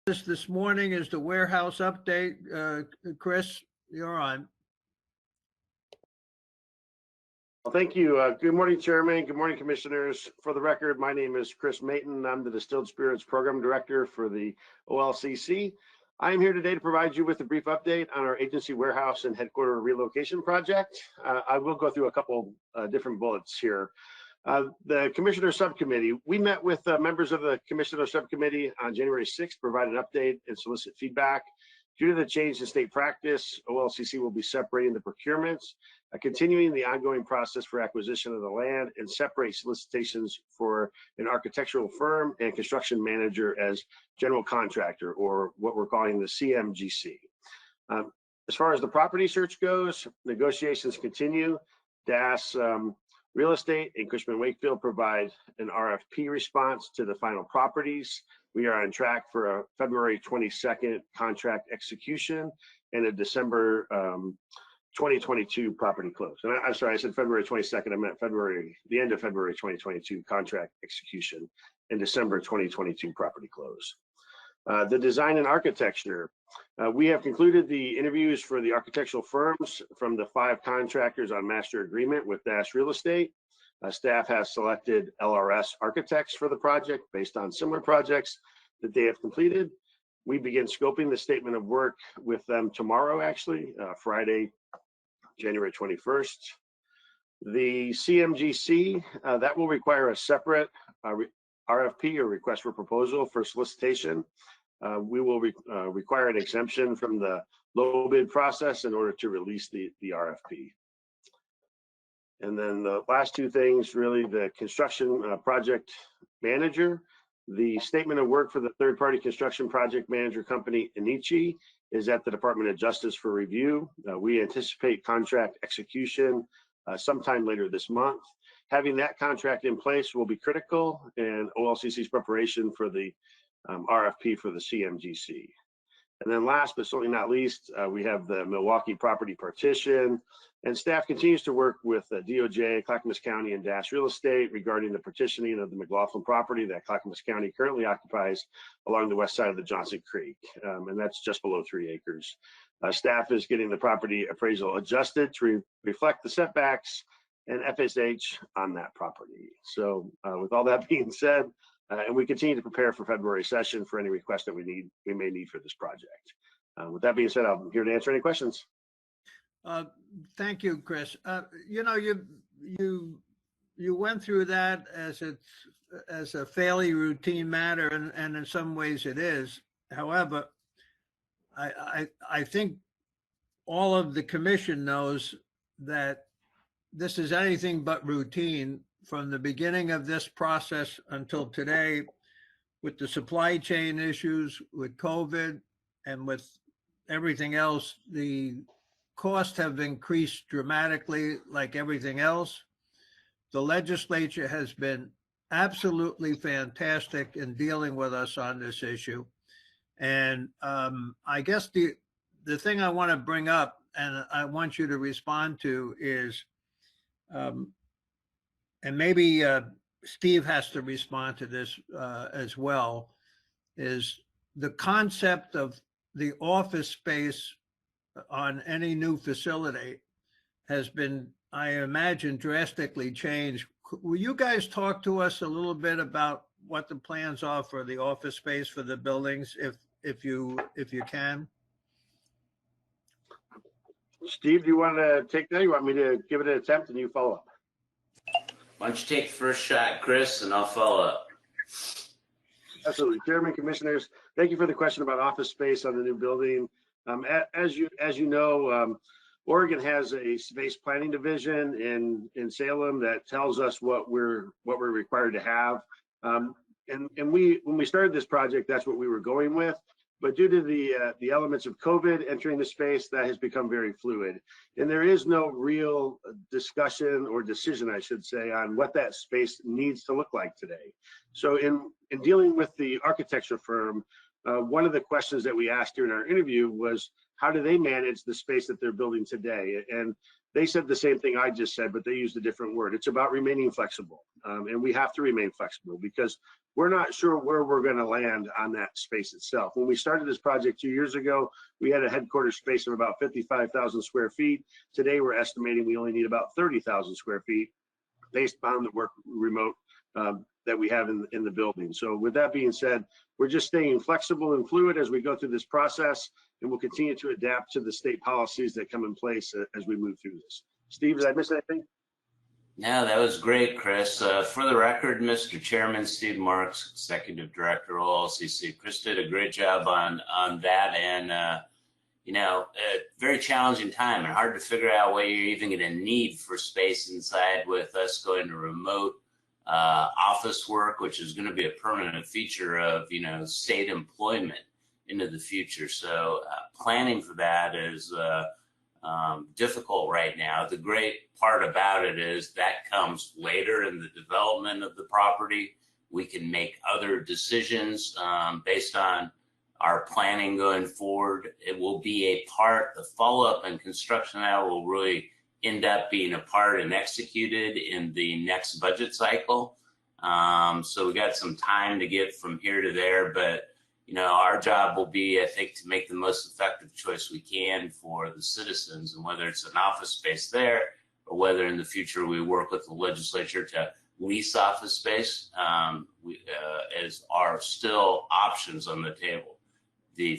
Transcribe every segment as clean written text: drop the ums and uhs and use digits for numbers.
This morning is the warehouse update. Chris, you're on. Well, thank you. Good morning, Chairman. Good morning, Commissioners. For the record, my name is Chris Mayton. I'm the Distilled Spirits Program Director for the OLCC. I am here today to provide you with a brief update on our agency warehouse and headquarter relocation project. I will go through a couple different bullets here. The Commissioner Subcommittee, we met with members of the Commissioner Subcommittee on January 6th to provide an update and solicit feedback. Due to the change in state practice, OLCC will be separating the procurements, continuing the ongoing process for acquisition of the land, and separate solicitations for an architectural firm and construction manager as general contractor, or what we're calling the CMGC. As far as the property search goes, negotiations continue. DAS Real Estate and Cushman Wakefield provide an RFP response to the final properties. We are on track for a February 22nd contract execution and a December 2022 property close. And I'm sorry, I said February 22nd. I meant the end of February 2022 contract execution and December 2022 property close. The design and architecture. We have concluded the interviews for the architectural firms from the 5 contractors on master agreement with Dash Real Estate. Staff has selected LRS architects for the project based on similar projects that they have completed. We begin scoping the statement of work with them tomorrow, actually, Friday, January 21st. The CMGC, that will require a separate RFP, or request for proposal, for solicitation. We will require an exemption from the low bid process in order to release the RFP. And then the last 2 things, really, the construction project manager. The statement of work for the third-party construction project manager company, Inichi, is at the Department of Justice for review. We anticipate contract execution sometime later this month. Having that contract in place will be critical in OLCC's preparation for the RFP for the CMGC. And then last but certainly not least, we have the Milwaukee property partition, and staff continues to work with DOJ, Clackamas County, and Dash Real Estate regarding the partitioning of the McLaughlin property that Clackamas County currently occupies along the west side of the Johnson Creek, and that's just below 3 acres. Staff is getting the property appraisal adjusted to reflect the setbacks and FSH on that property. So with all that being said, and we continue to prepare for February session for any requests that we may need for this project. With that being said, I'm here to answer any questions. Thank you, Chris. You know, you went through that as a fairly routine matter, and in some ways it is. However, I think all of the commission knows that this is anything but routine from the beginning of this process until today, with the supply chain issues, with COVID, and with everything else. The costs have increased dramatically, like everything else. The legislature has been absolutely fantastic in dealing with us on this issue. And I guess the thing I want to bring up, and I want you to respond to, is, and maybe Steve has to respond to this as well, is the concept of the office space on any new facility has been, I imagine, drastically changed. Will you guys talk to us a little bit about what the plans are for the office space for the buildings, if you can? Steve, do you want to take that? You want me to give it an attempt and you follow up? Why don't you take the first shot, Chris, and I'll follow up. Absolutely. Chairman, Commissioners, thank you for the question about office space on the new building. As you know, Oregon has a space planning division in Salem that tells us what we're required to have. And when we started this project, that's what we were going with. But due to the elements of COVID entering the space, that has become very fluid. And there is no real discussion or decision, I should say, on what that space needs to look like today. So in dealing with the architecture firm, one of the questions that we asked during our interview was, how do they manage the space that they're building today? And They said the same thing I just said, but they used a different word. It's about remaining flexible. And we have to remain flexible because we're not sure where we're going to land on that space itself. When we started this project 2 years ago, we had a headquarters space of about 55,000 square feet. Today, we're estimating we only need about 30,000 square feet based on the work remote that we have in the building. So with that being said, we're just staying flexible and fluid as we go through this process, and we'll continue to adapt to the state policies that come in place as we move through this. Steve, did I miss anything? No, that was great, Chris. For the record, Mr. Chairman, Steve Marks, Executive Director, OLCC. Chris did a great job on that, and you know, a very challenging time and hard to figure out what you're even going to need for space inside with us going to remote office work, which is going to be a permanent feature of, you know, state employment into the future. So planning for that is difficult right now. The great part about it is that comes later in the development of the property. We can make other decisions based on our planning going forward. It will be a part, the follow-up and construction that will really end up being a part and executed in the next budget cycle. So we got some time to get from here to there, but you know, our job will be, I think, to make the most effective choice we can for the citizens, and whether it's an office space there or whether in the future we work with the legislature to lease office space, as are still options on the table. The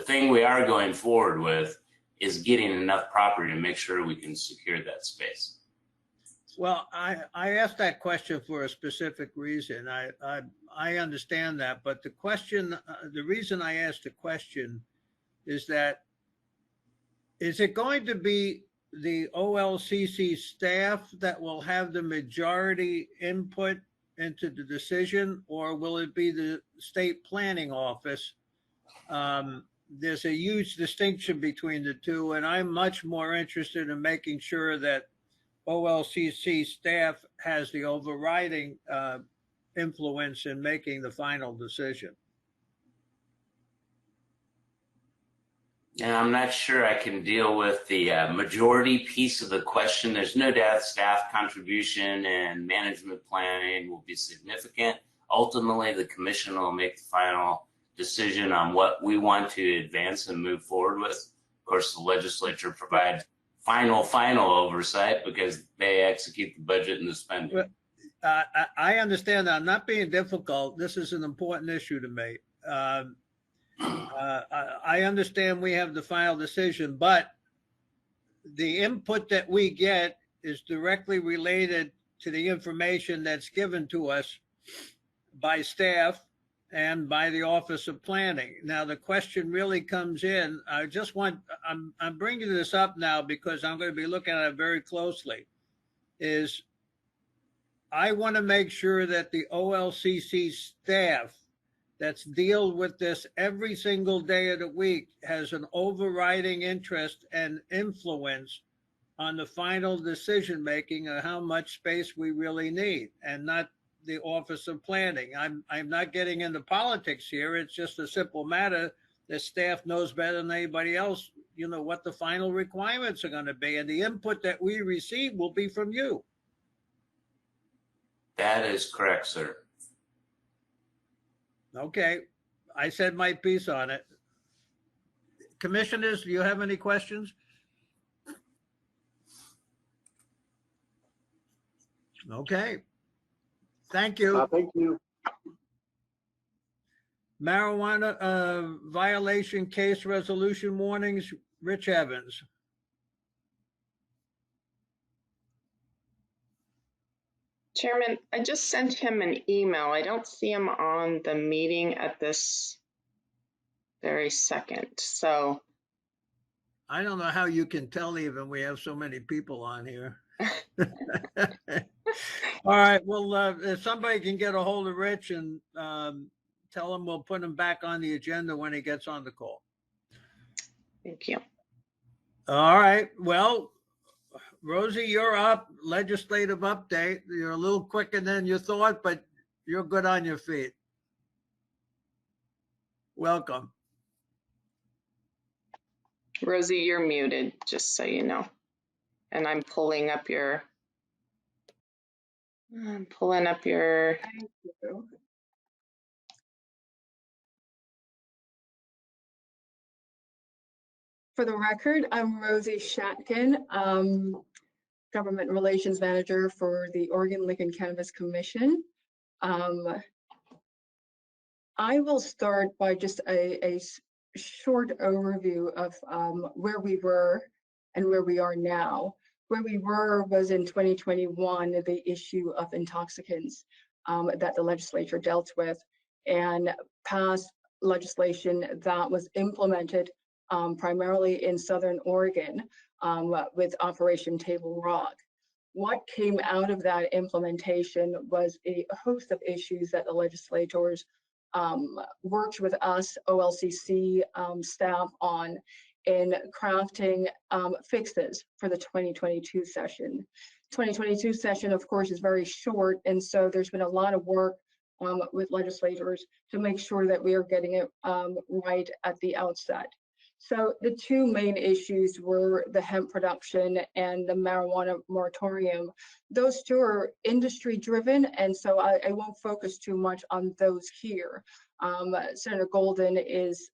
thing we are going forward with is getting enough property to make sure we can secure that space. Well, I asked that question for a specific reason. I understand that, but the question, the reason I asked the question is that, is it going to be the OLCC staff that will have the majority input into the decision, or will it be the state planning office? There's a huge distinction between the two, and I'm much more interested in making sure that OLCC staff has the overriding influence in making the final decision. And I'm not sure I can deal with the majority piece of the question. There's no doubt staff contribution and management planning will be significant. Ultimately, the commission will make the final decision on what we want to advance and move forward with. Of course, the legislature provides final oversight because they execute the budget and the spending. Well, I understand that. I'm not being difficult. This is an important issue to me. I understand we have the final decision, but the input that we get is directly related to the information that's given to us by staff and by the Office of Planning. Now, the question really comes in, I'm bringing this up now because I'm going to be looking at it very closely, is I want to make sure that the OLCC staff that's deal with this every single day of the week has an overriding interest and influence on the final decision making of how much space we really need, and not the Office of Planning. I'm not getting into politics here. It's just a simple matter that staff knows better than anybody else, you know, what the final requirements are going to be, and the input that we receive will be from you. That is correct, sir. Okay, I said my piece on it. Commissioners, do you have any questions? Okay. Thank you. Thank you. Marijuana violation case resolution warnings, Rich Evans. Chairman, I just sent him an email. I don't see him on the meeting at this very second, so. I don't know how you can tell even we have so many people on here. All right, well, if somebody can get a hold of Rich and tell him we'll put him back on the agenda when he gets on the call. Thank you. All right, well, Rosie, you're up. Legislative update. You're a little quicker than you thought, but you're good on your feet. Welcome. Rosie, you're muted, just so you know. And I'm pulling up your, Thank you. For the record, I'm Rosie Shatkin, Government Relations Manager for the Oregon Liquor Cannabis Commission. I will start by just a short overview of where we were and where we are now. Where we were was in 2021, the issue of intoxicants that the legislature dealt with and passed legislation that was implemented primarily in Southern Oregon with Operation Table Rock. What came out of that implementation was a host of issues that the legislators worked with us, OLCC staff, on in crafting fixes for the 2022 session. 2022 session, of course, is very short, and so there's been a lot of work with legislators to make sure that we are getting it right at the outset. So the two main issues were the hemp production and the marijuana moratorium. Those two are industry driven, and so I won't focus too much on those here. Senator Golden is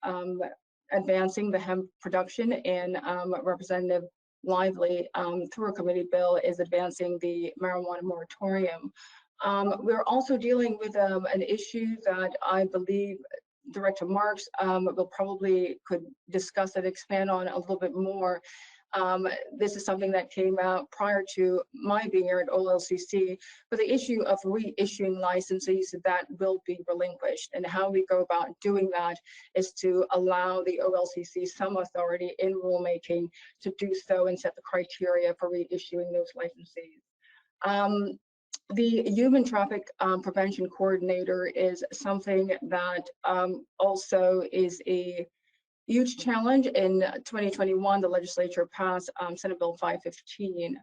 advancing the hemp production, and Representative Lively, through a committee bill, is advancing the marijuana moratorium. We're also dealing with an issue that I believe Director Marks will probably could discuss and expand on a little bit more. This is something that came out prior to my being here at OLCC, but the issue of reissuing licenses that will be relinquished, and how we go about doing that is to allow the OLCC some authority in rulemaking to do so and set the criteria for reissuing those licenses. The human traffic prevention coordinator is something that also is a huge challenge. In 2021, the legislature passed Senate Bill 515.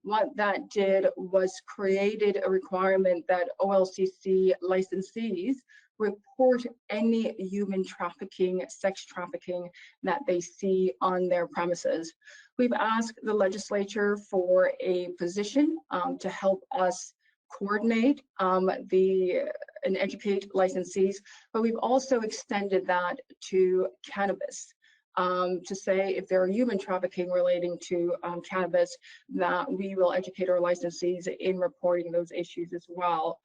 What that did was created a requirement that OLCC licensees report any human trafficking, sex trafficking that they see on their premises. We've asked the legislature for a position to help us coordinate and educate licensees, but we've also extended that to cannabis, to say if there are human trafficking relating to cannabis, that we will educate our licensees in reporting those issues as well.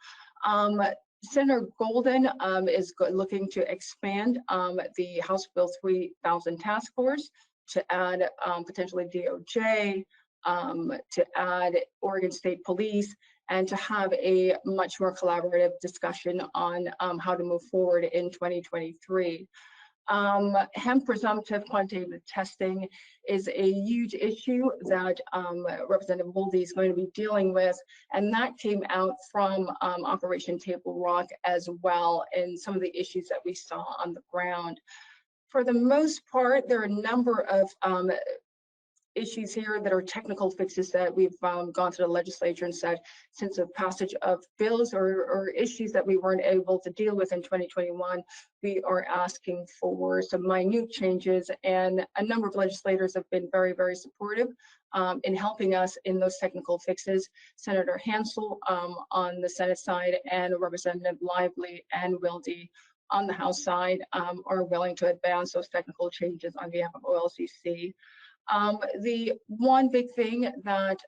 Senator Golden is looking to expand the House Bill 3000 task force to add potentially DOJ, to add Oregon State Police, and to have a much more collaborative discussion on how to move forward in 2023. Hemp presumptive quantitative testing is a huge issue that Representative Wolde is going to be dealing with, and that came out from Operation Table Rock as well, and some of the issues that we saw on the ground. For the most part, there are a number of issues here that are technical fixes that we've gone to the legislature and said, since the passage of bills or issues that we weren't able to deal with in 2021, we are asking for some minute changes, and a number of legislators have been very, very supportive in helping us in those technical fixes. Senator Hansel on the Senate side and Representative Lively and Wilde on the House side are willing to advance those technical changes on behalf of OLCC. The one big thing that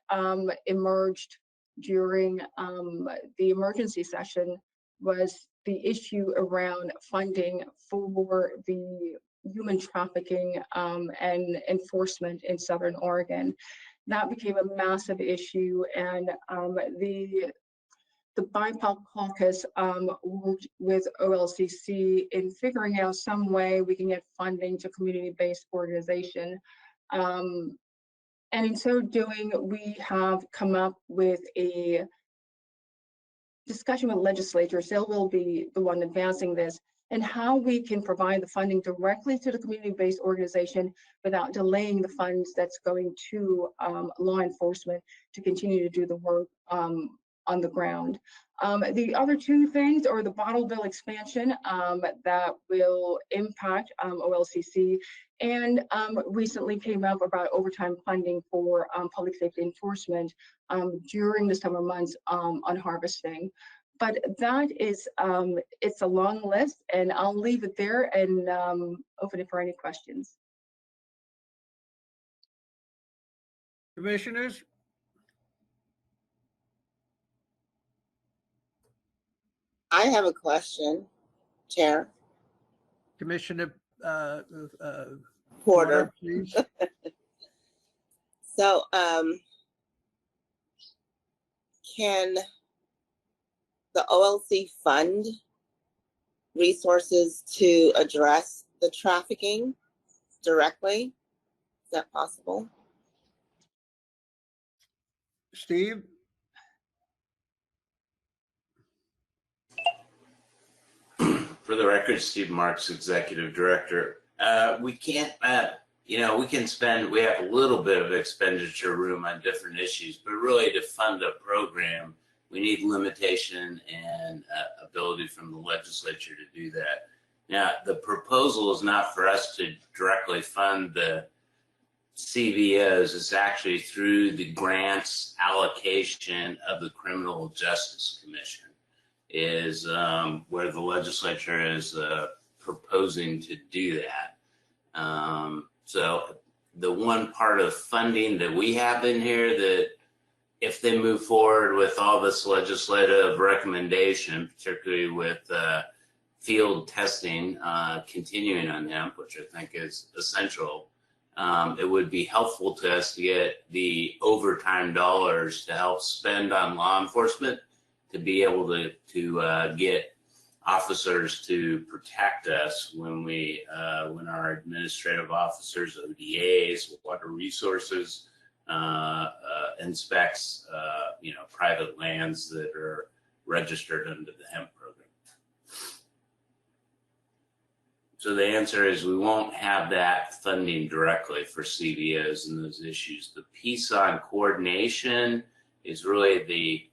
emerged during the emergency session was the issue around funding for the human trafficking and enforcement in Southern Oregon. That became a massive issue, and the BIPOC caucus worked with OLCC in figuring out some way we can get funding to community-based organization. And in so doing, we have come up with a discussion with legislators. They will be the one advancing this, and how we can provide the funding directly to the community-based organization without delaying the funds that's going to law enforcement to continue to do the work on the ground. The other two things are the bottle bill expansion that will impact OLCC, and recently came up about overtime funding for public safety enforcement during the summer months on harvesting. But that is, it's a long list, and I'll leave it there and open it for any questions. Commissioners? I have a question, Chair Commissioner Porter. please. So, can the OLC fund resources to address the trafficking directly? Is that possible? Steve? For the record, Steve Marks, Executive Director. We can't, we can spend, we have a little bit of expenditure room on different issues, but really to fund a program, we need limitation and ability from the legislature to do that. Now, the proposal is not for us to directly fund the CVOs. It's actually through the grants allocation of the Criminal Justice Commission is where the legislature is proposing to do that. So the one part of funding that we have in here that if they move forward with all this legislative recommendation, particularly with field testing continuing on hemp, which I think is essential, it would be helpful to us to get the overtime dollars to help spend on law enforcement to be able to get officers to protect us when when our administrative officers, ODAs, water resources, inspects, private lands that are registered under the hemp program. So the answer is we won't have that funding directly for CVOs and those issues. The piece on coordination is really the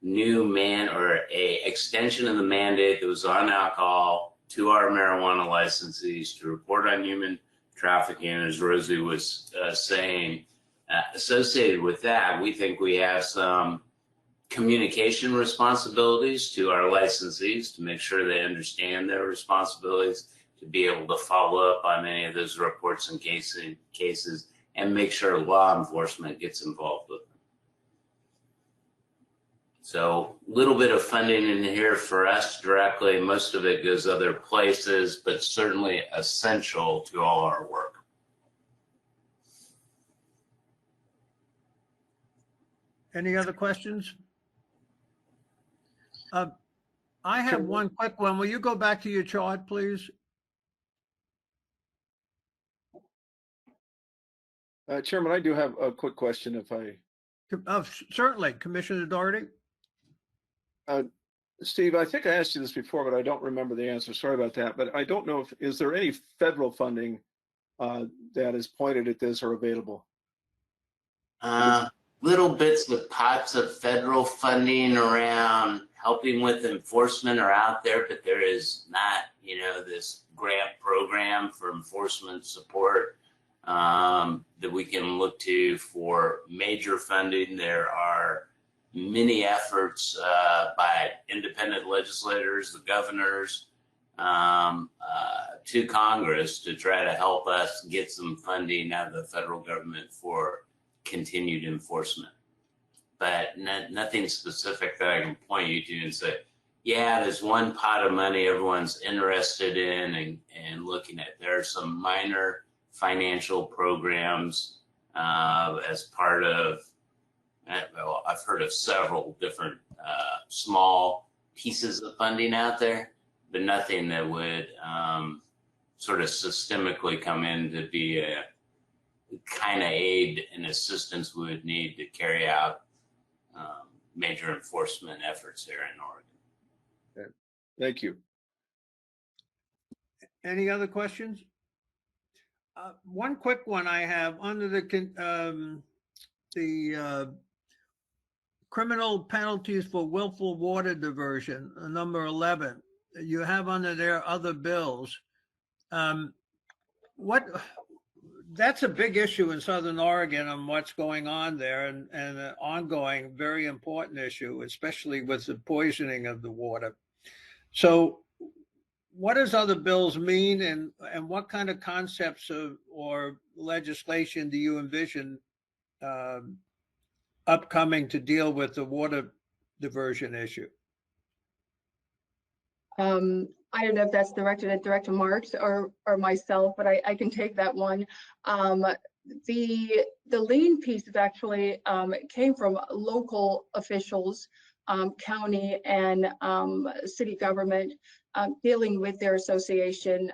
new a extension of the mandate that was on alcohol to our marijuana licensees to report on human trafficking. As Rosie was saying, associated with that, we think we have some communication responsibilities to our licensees to make sure they understand their responsibilities, to be able to follow up on any of those reports and cases, and make sure law enforcement gets involved with them. So a little bit of funding in here for us directly. Most of it goes other places, but certainly essential to all our work. Any other questions? I have one quick one. Will you go back to your chart, please? Chairman, I do have a quick question if I... Certainly, Commissioner Doherty. Steve, I think I asked you this before, but I don't remember the answer. Sorry about that. But I don't know is there any federal funding that is pointed at this or available? Little bits of pots of federal funding around helping with enforcement are out there, but there is not, this grant program for enforcement support that we can look to for major funding. There are many efforts by independent legislators, the governors, to Congress to try to help us get some funding out of the federal government for continued enforcement. But nothing specific that I can point you to and say, yeah, there's one pot of money everyone's interested in and looking at. There are some minor financial programs as part of, well, I've heard of several different small pieces of funding out there, but nothing that would sort of systemically come in to be a kind of aid and assistance we would need to carry out major enforcement efforts here in Oregon. Okay. Thank you. Any other questions? One quick one I have under the criminal penalties for willful water diversion, number 11. You have under there other bills. That's a big issue in Southern Oregon on what's going on there, and an ongoing, very important issue, especially with the poisoning of the water. So what does other bills mean, and what kind of concepts or legislation do you envision upcoming to deal with the water diversion issue? I don't know if that's directed at Director Marks or myself, but I can take that one. The lien piece is actually came from local officials, county and city government, dealing with their association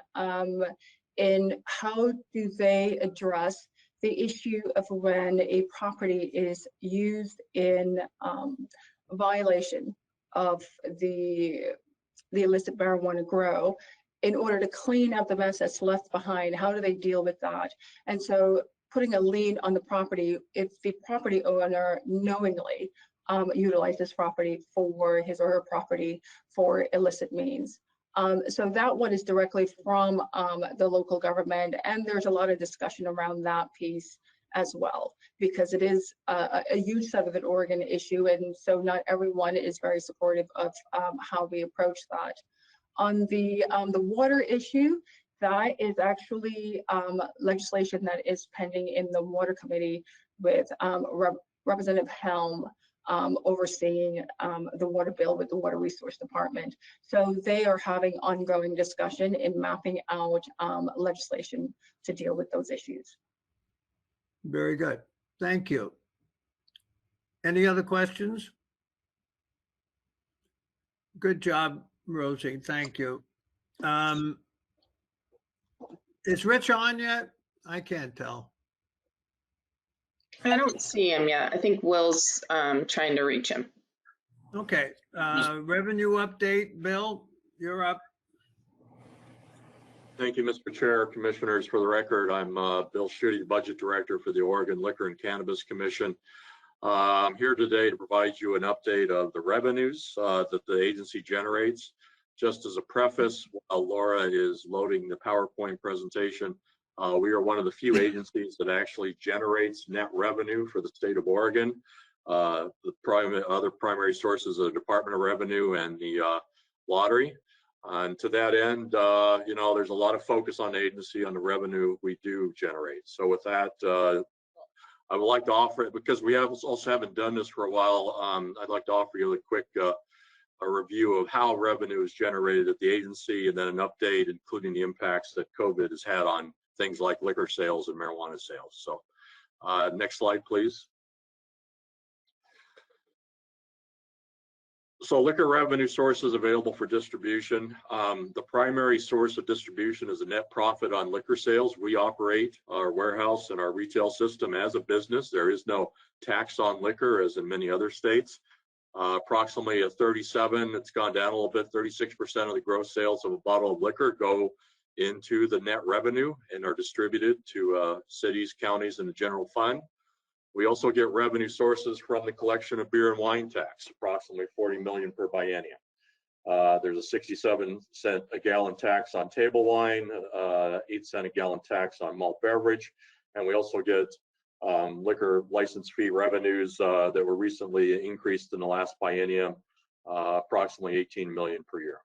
in how do they address the issue of when a property is used in violation of the illicit marijuana grow. In order to clean up the mess that's left behind, how do they deal with that? And so putting a lien on the property, if the property owner knowingly utilizes property for his or her property for illicit means. So that one is directly from the local government, and there's a lot of discussion around that piece as well, because it is a huge Southern Oregon issue, and so not everyone is very supportive of how we approach that. On the water issue, that is actually legislation that is pending in the Water Committee with Representative Helm overseeing the water bill with the Water Resource Department. So they are having ongoing discussion in mapping out legislation to deal with those issues. Very good. Thank you. Any other questions? Good job, Rosie. Thank you. Is Rich on yet? I can't tell. I don't see him yet. I think Will's trying to reach him. Okay. Revenue update, Bill, you're up. Thank you, Mr. Chair, Commissioners. For the record, I'm Bill Schutte, Budget Director for the Oregon Liquor and Cannabis Commission. I'm here today to provide you an update of the revenues that the agency generates. Just as a preface, while Laura is loading the PowerPoint presentation, we are one of the few agencies that actually generates net revenue for the state of Oregon. The other primary sources are the Department of Revenue and the lottery. And to that end, you know, there's a lot of focus on the agency on the revenue we do generate. So with that, I would like to offer it, because we also haven't done this for a while. I'd like to offer you a quick a review of how revenue is generated at the agency, and then an update including the impacts that COVID has had on things like liquor sales and marijuana sales. So next slide, please. So liquor revenue sources available for distribution. The primary source of distribution is the net profit on liquor sales. We operate our warehouse and our retail system as a business. There is no tax on liquor as in many other states. Approximately 37, it's gone down a little bit, 36% of the gross sales of a bottle of liquor go into the net revenue and are distributed to cities, counties, and the general fund. We also get revenue sources from the collection of beer and wine tax, approximately 40 million per biennium. There's a 67-cent a gallon tax on table wine, 8-cent a gallon tax on malt beverage, and we also get liquor license fee revenues that were recently increased in the last biennium, approximately 18 million per year.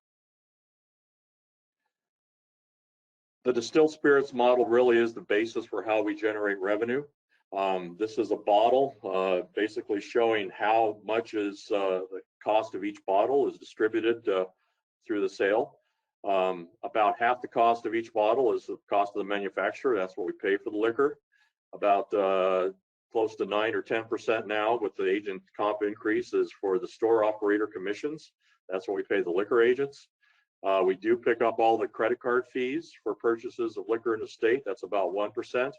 The distilled spirits model really is the basis for how we generate revenue. This is a bottle basically showing how much is the cost of each bottle is distributed through the sale. About half the cost of each bottle is the cost of the manufacturer. That's what we pay for the liquor. About close to 9 or 10% now with the agent comp increases for the store operator commissions. That's what we pay the liquor agents. We do pick up all the credit card fees for purchases of liquor in the state. That's about 1%.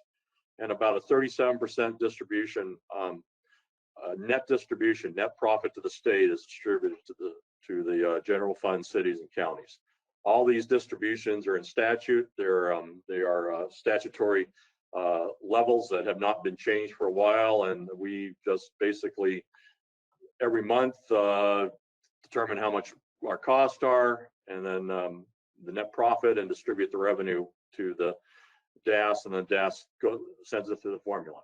And about a 37% distribution, net distribution, net profit to the state is distributed to the general fund, cities, and counties. All these distributions are in statute. They are statutory levels that have not been changed for a while, and we just basically every month, determine how much our costs are, and then the net profit, and distribute the revenue to the DAS, and then DAS sends it to the formula.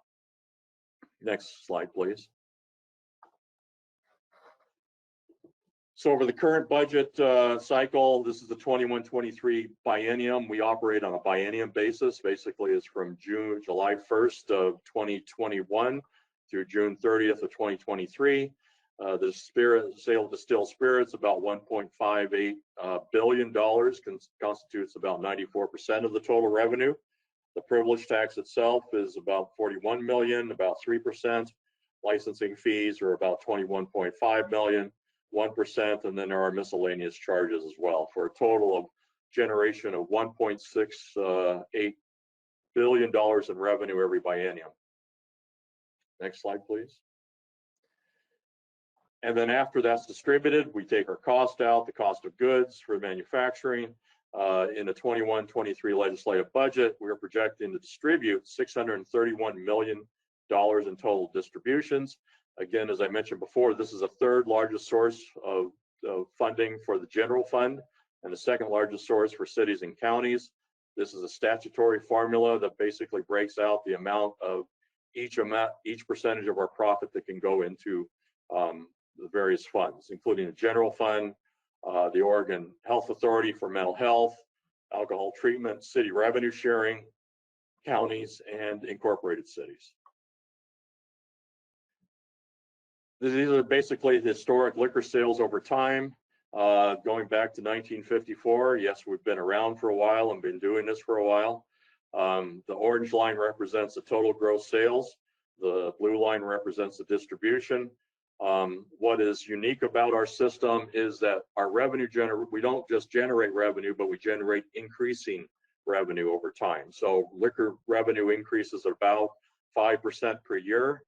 Next slide, please. So over the current budget cycle, this is the 21-23 biennium. We operate on a biennium basis. Basically, it's from July 1st of 2021 through June 30th of 2023. The sale of distilled spirits, about $1.58 billion, constitutes about 94% of the total revenue. The privilege tax itself is about $41 million, about 3%. Licensing fees are about $21.5 million, 1%, and then there are miscellaneous charges as well, for a total of generation of $1.68 billion in revenue every biennium. Next slide, please. And then after that's distributed, we take our cost out, the cost of goods for manufacturing. In the 21-23 legislative budget, we're projecting to distribute $631 million in total distributions. Again, as I mentioned before, this is the third largest source of funding for the general fund, and the second largest source for cities and counties. This is a statutory formula that basically breaks out the amount of each percentage of our profit that can go into the various funds, including the general fund, the Oregon Health Authority for mental health, alcohol treatment, city revenue sharing, counties, and incorporated cities. These are basically historic liquor sales over time, going back to 1954. Yes, we've been around for a while and been doing this for a while. The orange line represents the total gross sales. The blue line represents the distribution. What is unique about our system is that our revenue we don't just generate revenue, but we generate increasing revenue over time. So liquor revenue increases about 5% per year,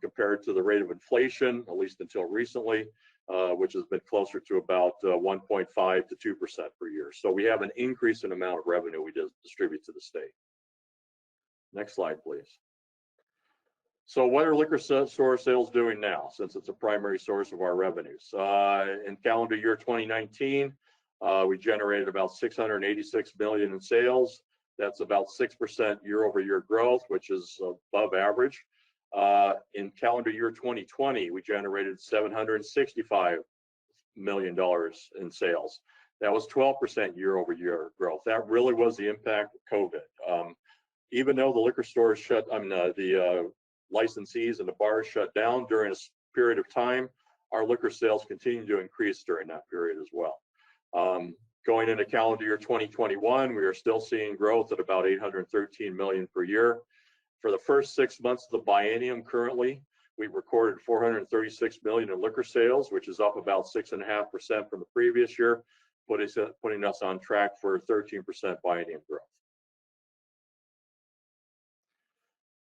compared to the rate of inflation, at least until recently, which has been closer to about 1.5 to 2% per year. So we have an increase in amount of revenue we distribute to the state. Next slide, please. So what are liquor store sales doing now, since it's a primary source of our revenues? In calendar year 2019, we generated about $686 million in sales. That's about 6% year-over-year growth, which is above average. In calendar year 2020, we generated $765 million in sales. That was 12% year-over-year growth. That really was the impact of COVID. Even though the liquor stores the licensees and the bars shut down during a period of time, our liquor sales continued to increase during that period as well. Going into calendar year 2021, we are still seeing growth at about $813 million per year. For the first 6 months of the biennium currently, we've recorded $436 million in liquor sales, which is up about 6.5% from the previous year, putting us on track for 13% biennium growth.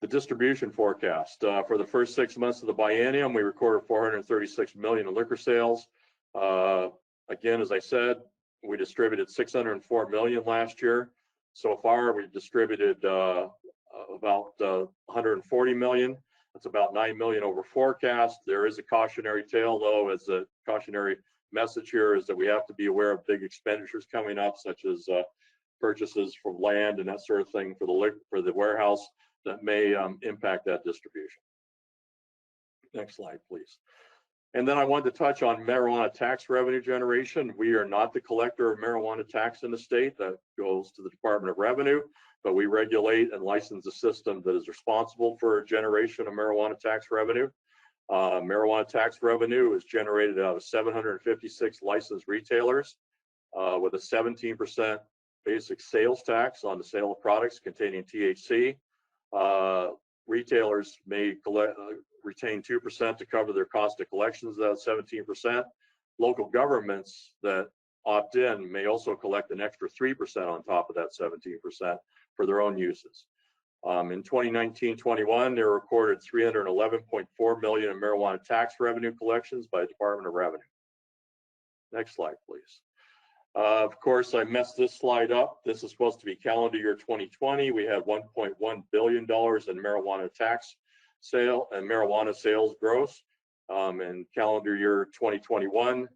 The distribution forecast. For the first 6 months of the biennium, we recorded $436 million in liquor sales. Again, as I said, we distributed $604 million last year. So far, we've distributed about $140 million. That's about $9 million over forecast. There is a cautionary tale, though, as a cautionary message here is that we have to be aware of big expenditures coming up, such as purchases from land and that sort of thing for the warehouse that may impact that distribution. Next slide, please. And then I wanted to touch on marijuana tax revenue generation. We are not the collector of marijuana tax in the state. That goes to the Department of Revenue, but we regulate and license a system that is responsible for generation of marijuana tax revenue. Marijuana tax revenue is generated out of 756 licensed retailers with a 17% basic sales tax on the sale of products containing THC. Retailers may retain 2% to cover their cost of collections of that 17%. Local governments that opt in may also collect an extra 3% on top of that 17% for their own uses. In 2019-21, they recorded $311.4 million in marijuana tax revenue collections by the Department of Revenue. Next slide, please. Of course, I messed this slide up. This is supposed to be calendar year 2020. We had $1.1 billion in marijuana tax sale and marijuana sales gross. In calendar year 2021,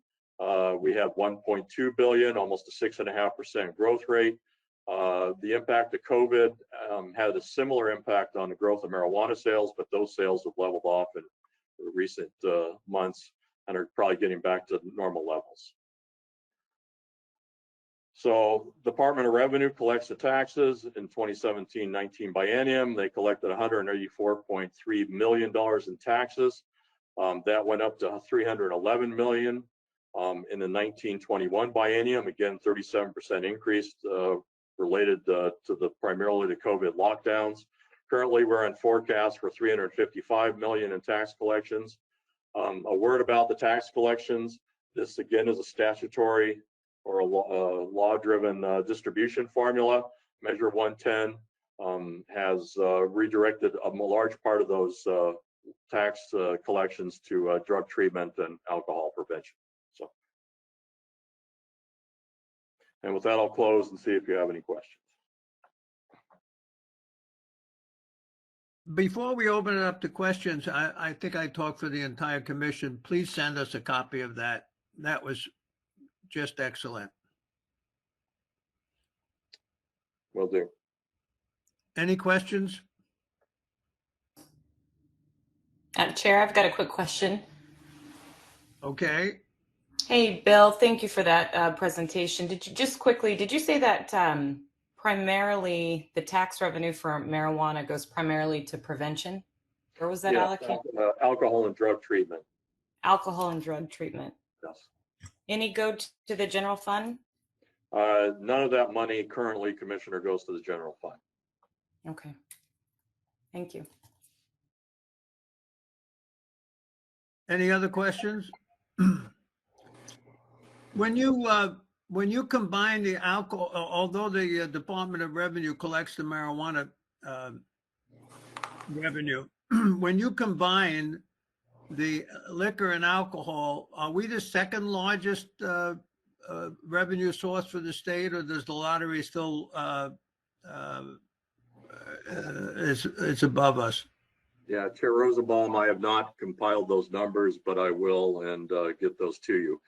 we had 1.2 billion, almost a 6.5% growth rate. The impact of COVID had a similar impact on the growth of marijuana sales, but those sales have leveled off in recent months and are probably getting back to normal levels. So Department of Revenue collects the taxes in 2017-19 biennium. They collected $184.3 million in taxes. That went up to $311 million in the 19-21 biennium. Again, 37% increase related to primarily the COVID lockdowns. Currently, we're on forecast for $355 million in tax collections. A word about the tax collections. This again is a statutory or a law-driven distribution formula. Measure 110 has redirected a large part of those tax collections to drug treatment and alcohol prevention. So, and with that, I'll close and see if you have any questions. Before we open it up to questions, I think I talked for the entire commission. Please send us a copy of that. That was just excellent. Will do. Any questions? Chair, I've got a quick question. Okay. Hey, Bill, thank you for that presentation. Did you say that primarily the tax revenue for marijuana goes primarily to prevention? Or was that allocated? Alcohol and drug treatment. Alcohol and drug treatment. Yes. Any go to the general fund? None of that money currently, Commissioner, goes to the general fund. Okay. Thank you. Any other questions? When you combine the alcohol, although the Department of Revenue collects the marijuana revenue, when you combine the liquor and alcohol, are we the second largest revenue source for the state, or does the lottery still is above us? Yeah, Chair Rosenbaum, I have not compiled those numbers, but I will and get those to you.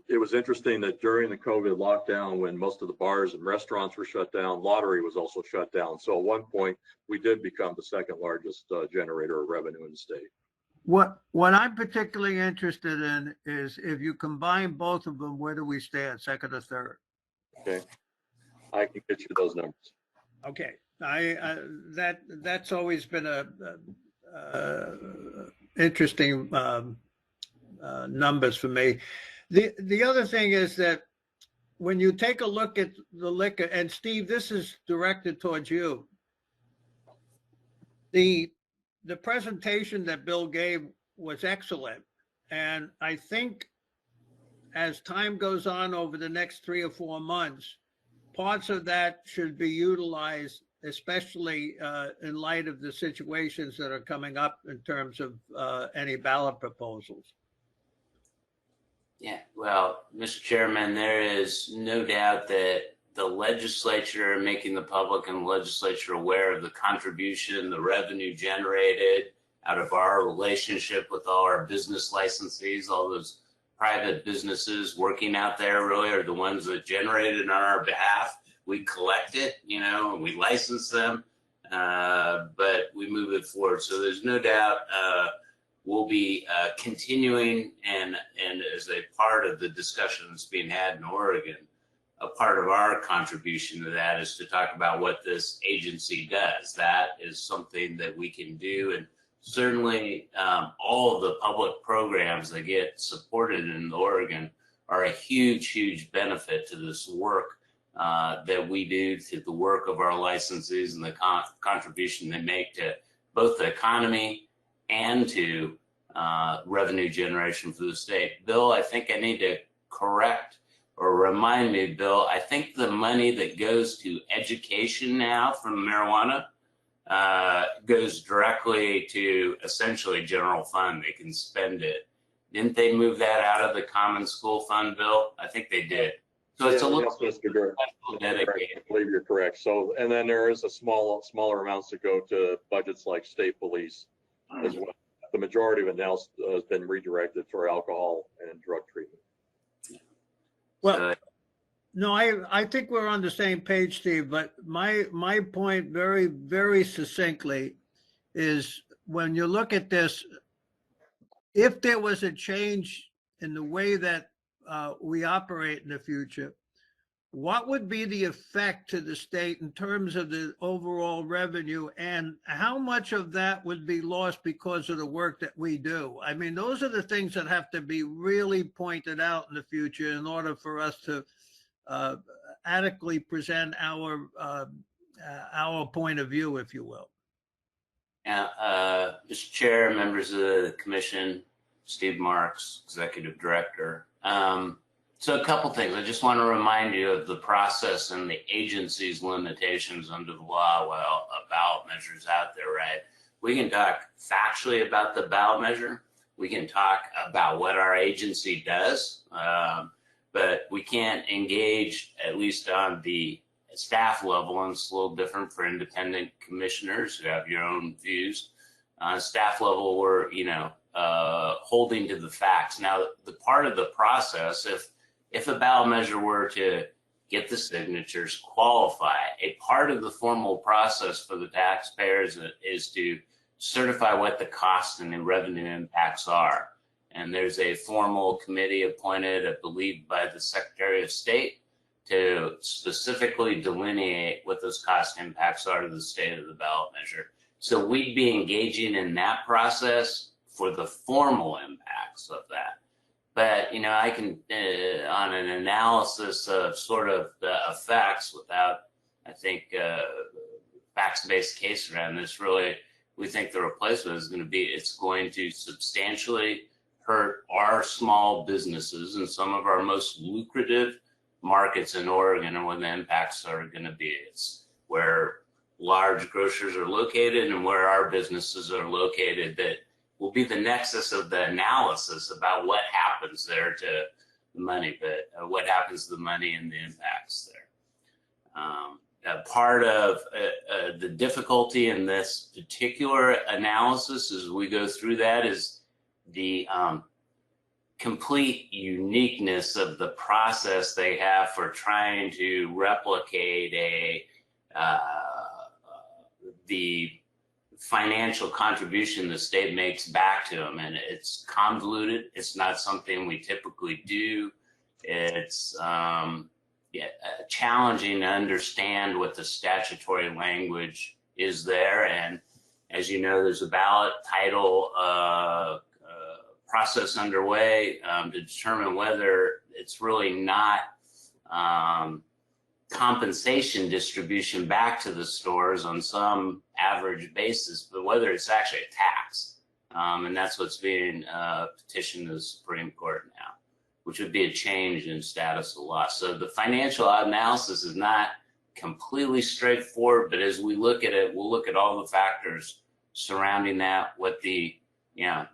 It was interesting that during the COVID lockdown, when most of the bars and restaurants were shut down, lottery was also shut down. So at one point, we did become the second largest generator of revenue in the state. What I'm particularly interested in is if you combine both of them, where do we stand, second or third? Okay, I can get you those numbers. Okay, that's always been a interesting numbers for me. The other thing is that when you take a look at the liquor, and Steve, this is directed towards you. The presentation that Bill gave was excellent. And I think as time goes on over the next 3 or 4 months, parts of that should be utilized, especially in light of the situations that are coming up in terms of any ballot proposals. Yeah, well, Mr. Chairman, there is no doubt that the legislature, making the public and the legislature aware of the contribution, the revenue generated out of our relationship with all our business licensees, all those private businesses working out there really are the ones that generate it on our behalf. We collect it, and we license them, but we move it forward. So there's no doubt we'll be continuing, and as a part of the discussion that's being had in Oregon, a part of our contribution to that is to talk about what this agency does. That is something that we can do, and certainly all of the public programs that get supported in Oregon are a huge, huge benefit to this work that we do, to the work of our licensees and the contribution they make to both the economy and to revenue generation for the state. Bill, I think I need to correct or remind me, Bill, I think the money that goes to education now from marijuana goes directly to essentially general fund. They can spend it. Didn't they move that out of the common school fund, Bill? I think they did. So it's a little dedicated. I believe you're correct. So, and then there is a smaller amounts that go to budgets like state police as well. the majority of it now has been redirected for alcohol and drug treatment. Well, no, I think we're on the same page, Steve, but my point very, very succinctly is when you look at this, if there was a change in the way that we operate in the future, what would be the effect to the state in terms of the overall revenue, and how much of that would be lost because of the work that we do? I mean, those are the things that have to be really pointed out in the future in order for us to adequately present our point of view, if you will. Yeah, Mr. Chair, members of the commission, Steve Marks, Executive Director. So a couple things. I just want to remind you of the process and the agency's limitations under the law. Well, a ballot measure is out there, right? We can talk factually about the ballot measure. We can talk about what our agency does, but we can't engage, at least on the staff level, and it's a little different for independent commissioners who have your own views. On staff level, we're, holding to the facts. Now, the part of the process, if a ballot measure were to get the signatures, qualify, a part of the formal process for the taxpayers is to certify what the cost and the revenue impacts are. And there's a formal committee appointed, I believe, by the Secretary of State to specifically delineate what those cost impacts are to the state of the ballot measure. So we'd be engaging in that process for the formal impacts of that. But, I can, on an analysis of sort of the effects without, I think, facts-based case around this, really, we think the replacement is going to be, it's going to substantially hurt our small businesses and some of our most lucrative markets in Oregon, and where the impacts are going to be. It's where large grocers are located and where our businesses are located that will be the nexus of the analysis about what happens there to the money, but what happens to the money and the impacts there. Part of the difficulty in this particular analysis as we go through that is the complete uniqueness of the process they have for trying to replicate the financial contribution the state makes back to them, and it's convoluted. It's not something we typically do. It's challenging to understand what the statutory language is there, and as you know, there's a ballot title process underway to determine whether it's really not compensation distribution back to the stores on some average basis, but whether it's actually a tax. And that's what's being petitioned to the Supreme Court now, which would be a change in status of law. So the financial analysis is not completely straightforward, but as we look at it, we'll look at all the factors surrounding that, what the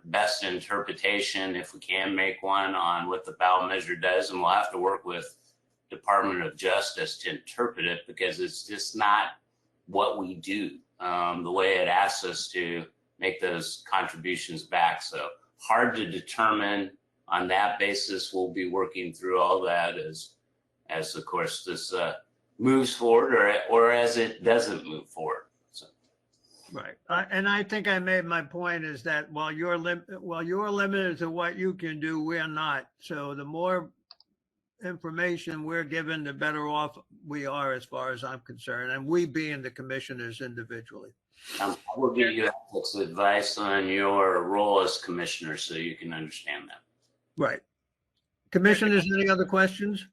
best interpretation, if we can make one, on what the ballot measure does, and we'll have to work with Department of Justice to interpret it, because it's just not what we do, the way it asks us to make those contributions back. So hard to determine on that basis. We'll be working through all that as of course this moves forward, or as it doesn't move forward. So. Right. And I think I made my point is that while you're limited to what you can do, we're not. So the more information we're given, the better off we are, as far as I'm concerned, and we being the commissioners individually. I will give you ethics advice on your role as commissioner so you can understand that. Right. Commissioners, any other questions?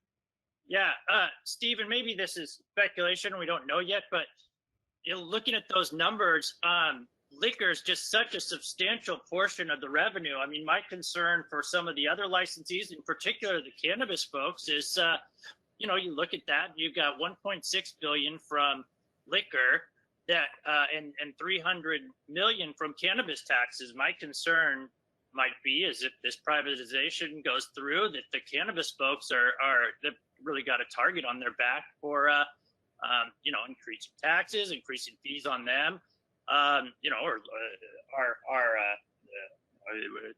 Yeah, Stephen, maybe this is speculation, we don't know yet, but looking at those numbers, liquor is just such a substantial portion of the revenue. I mean, my concern for some of the other licensees, in particular the cannabis folks, is, you look at that, you've got 1.6 billion from liquor that and 300 million from cannabis taxes. My concern might be is if this privatization goes through, that the cannabis folks they've really got a target on their back for increasing taxes, increasing fees on them. Or our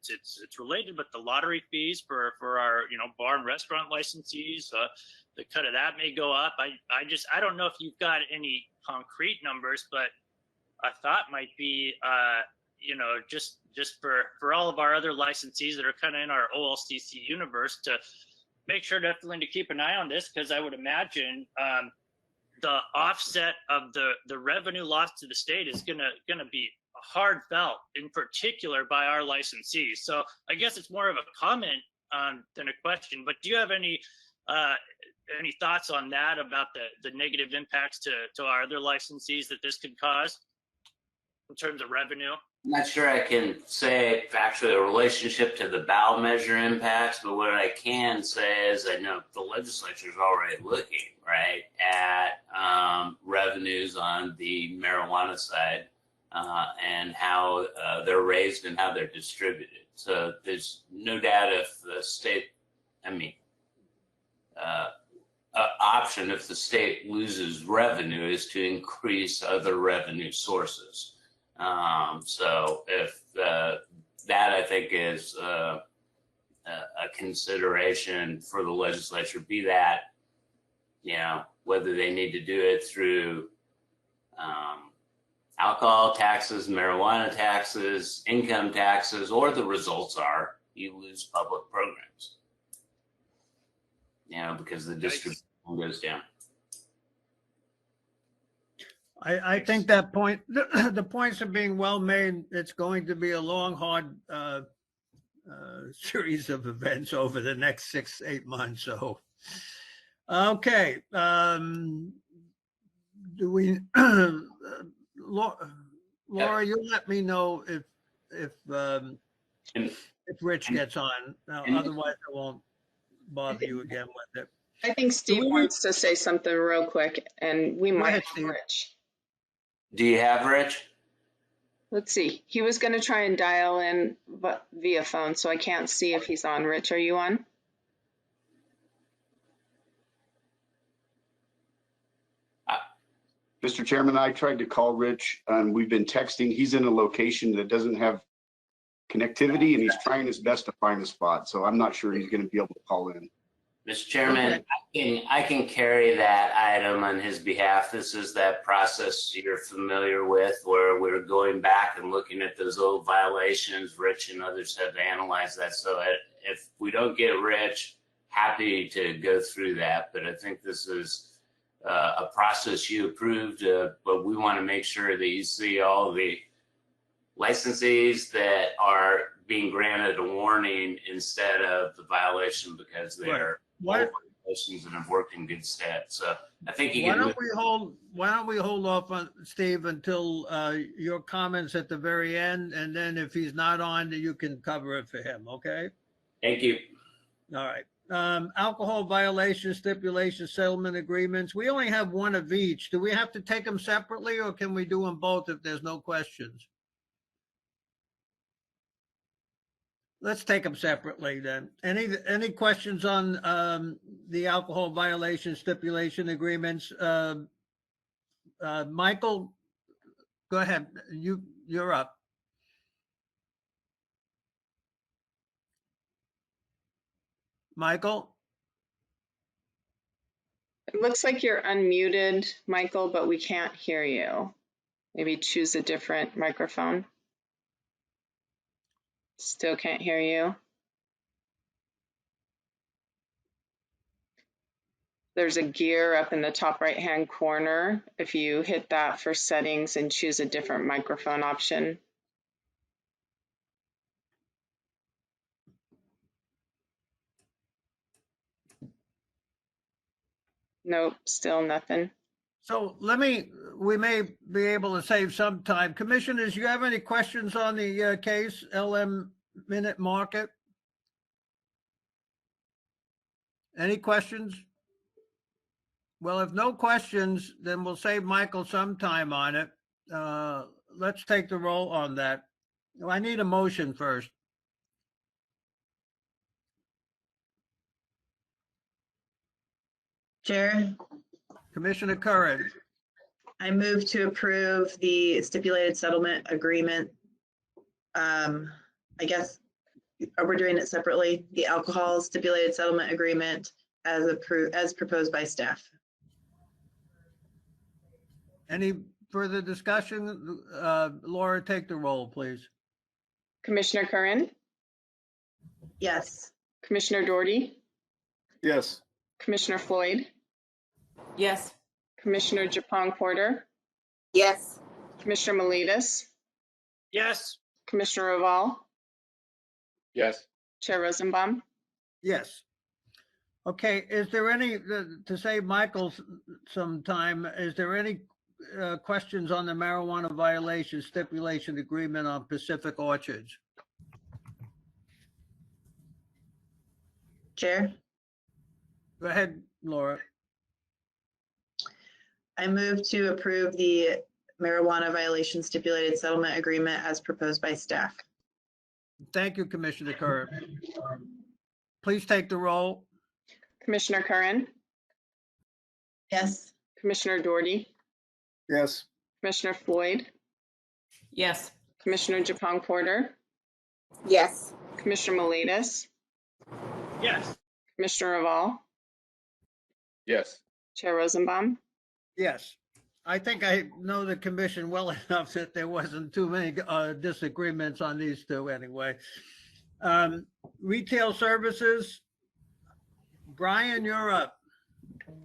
it's related, but the lottery fees for our bar and restaurant licensees, the cut of that may go up. I don't know if you've got any concrete numbers, but a thought might be just for all of our other licensees that are kind of in our OLCC universe to make sure definitely to keep an eye on this, because I would imagine the offset of the revenue loss to the state is gonna be hard felt, in particular by our licensees. So I guess it's more of a comment than a question. But do you have any thoughts on that, about the negative impacts to our other licensees that this could cause in terms of revenue? I'm not sure I can say factually a relationship to the ballot measure impacts, but what I can say is I know the legislature is already looking, right, at revenues on the marijuana side and how they're raised and how they're distributed. So there's no doubt if the state, option if the state loses revenue is to increase other revenue sources. So if that I think is a consideration for the legislature, be that, whether they need to do it through alcohol taxes, marijuana taxes, income taxes, or the results are you lose public programs, because the distribution goes down. I think that point, the points are being well made. It's going to be a long, hard series of events over the next 6-8 months. So, okay. Do we, Laura, you let me know if Rich gets on. Otherwise, I won't bother you again with it. I think Steve wants to say something real quick, and we might have Steve. Rich. Do you have Rich? Let's see. He was going to try and dial in via phone, so I can't see if he's on. Rich, are you on? Mr. Chairman, I tried to call Rich, and we've been texting. He's in a location that doesn't have connectivity, and he's trying his best to find a spot. So I'm not sure he's going to be able to call in. Mr. Chairman, I can carry that item on his behalf. This is that process you're familiar with, where we're going back and looking at those old violations. Rich and others have analyzed that. So if we don't get Rich, happy to go through that. But I think this is a process you approved, but we want to make sure that you see all the licensees that are being granted a warning instead of the violation because they're violations and have worked in good stead. So I think you why don't we hold off on Steve until your comments at the very end, and then if he's not on, you can cover it for him. Okay. Thank you. All right. Alcohol violation, stipulation, settlement agreements. We only have one of each. Do we have to take them separately, or can we do them both if there's no questions? Let's take them separately then. Any questions on the alcohol violation, stipulation agreements? Michael, go ahead. You're up. Michael? It looks like you're unmuted, Michael, but we can't hear you. Maybe choose a different microphone. Still can't hear you. There's a gear up in the top right-hand corner. If you hit that for settings and choose a different microphone option. Nope, still nothing. So we may be able to save some time. Commissioners, you have any questions on the case, LM Minute Market? Any questions? Well, if no questions, then we'll save Michael some time on it. Let's take the roll on that. I need a motion first. Chair, Commissioner Curran. I move to approve the stipulated settlement agreement I guess, we're doing it separately, the alcohol stipulated settlement agreement as approved, as proposed by staff. Any further discussion? Laura, take the roll, please. Commissioner Curran, Yes. Commissioner Doherty, Yes. Commissioner Floyd, Yes. Commissioner Japong Porter, Yes. Commissioner Miletus, Yes. Commissioner Raval, Yes. Chair Rosenbaum. Yes. Okay, is there any, to save Michael some time, is there any questions on the marijuana violation stipulation agreement on Pacific Orchards? Chair, Go ahead, Laura. I move to approve the marijuana violation stipulated settlement agreement as proposed by staff. Thank you, Commissioner Curran. Please take the roll. Commissioner Curran, Yes. Commissioner Doherty, Yes. Commissioner Floyd, Yes. Commissioner Japong Porter, Yes. Commissioner Miletus, Yes. Commissioner Raval, Yes. Chair Rosenbaum. Yes. I think I know the commission well enough that there wasn't too many disagreements on these two anyway. Retail services. Brian, you're up. Good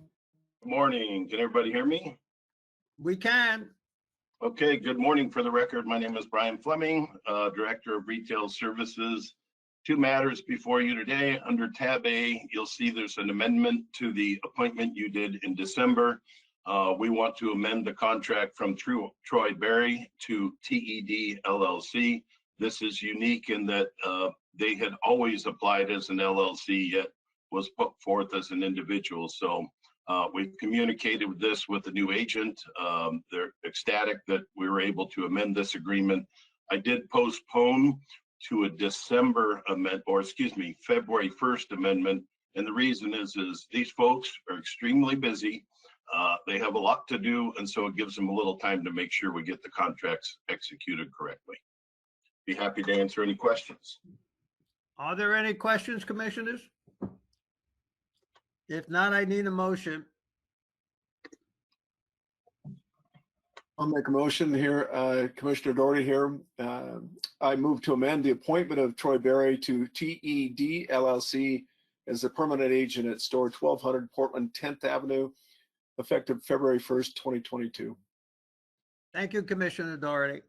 morning. Can everybody hear me? We can. Okay, good morning. For the record, my name is Brian Fleming, Director of Retail Services. Two matters before you today. Under tab A, you'll see there's an amendment to the appointment you did in December. We want to amend the contract from Troy Berry to TED LLC. This is unique in that they had always applied as an LLC, yet was put forth as an individual. So we've communicated this with the new agent. They're ecstatic that we were able to amend this agreement. I did postpone to a December amendment, or excuse me, February 1st amendment. And the reason is these folks are extremely busy. They have a lot to do, and so it gives them a little time to make sure we get the contracts executed correctly. Be happy to answer any questions. Are there any questions, commissioners? If not, I need a motion. I'll make a motion here, Commissioner Doherty here. I move to amend the appointment of Troy Berry to TED LLC as the permanent agent at store 1200 Portland 10th Avenue, effective February 1st, 2022. Thank you, Commissioner Doherty.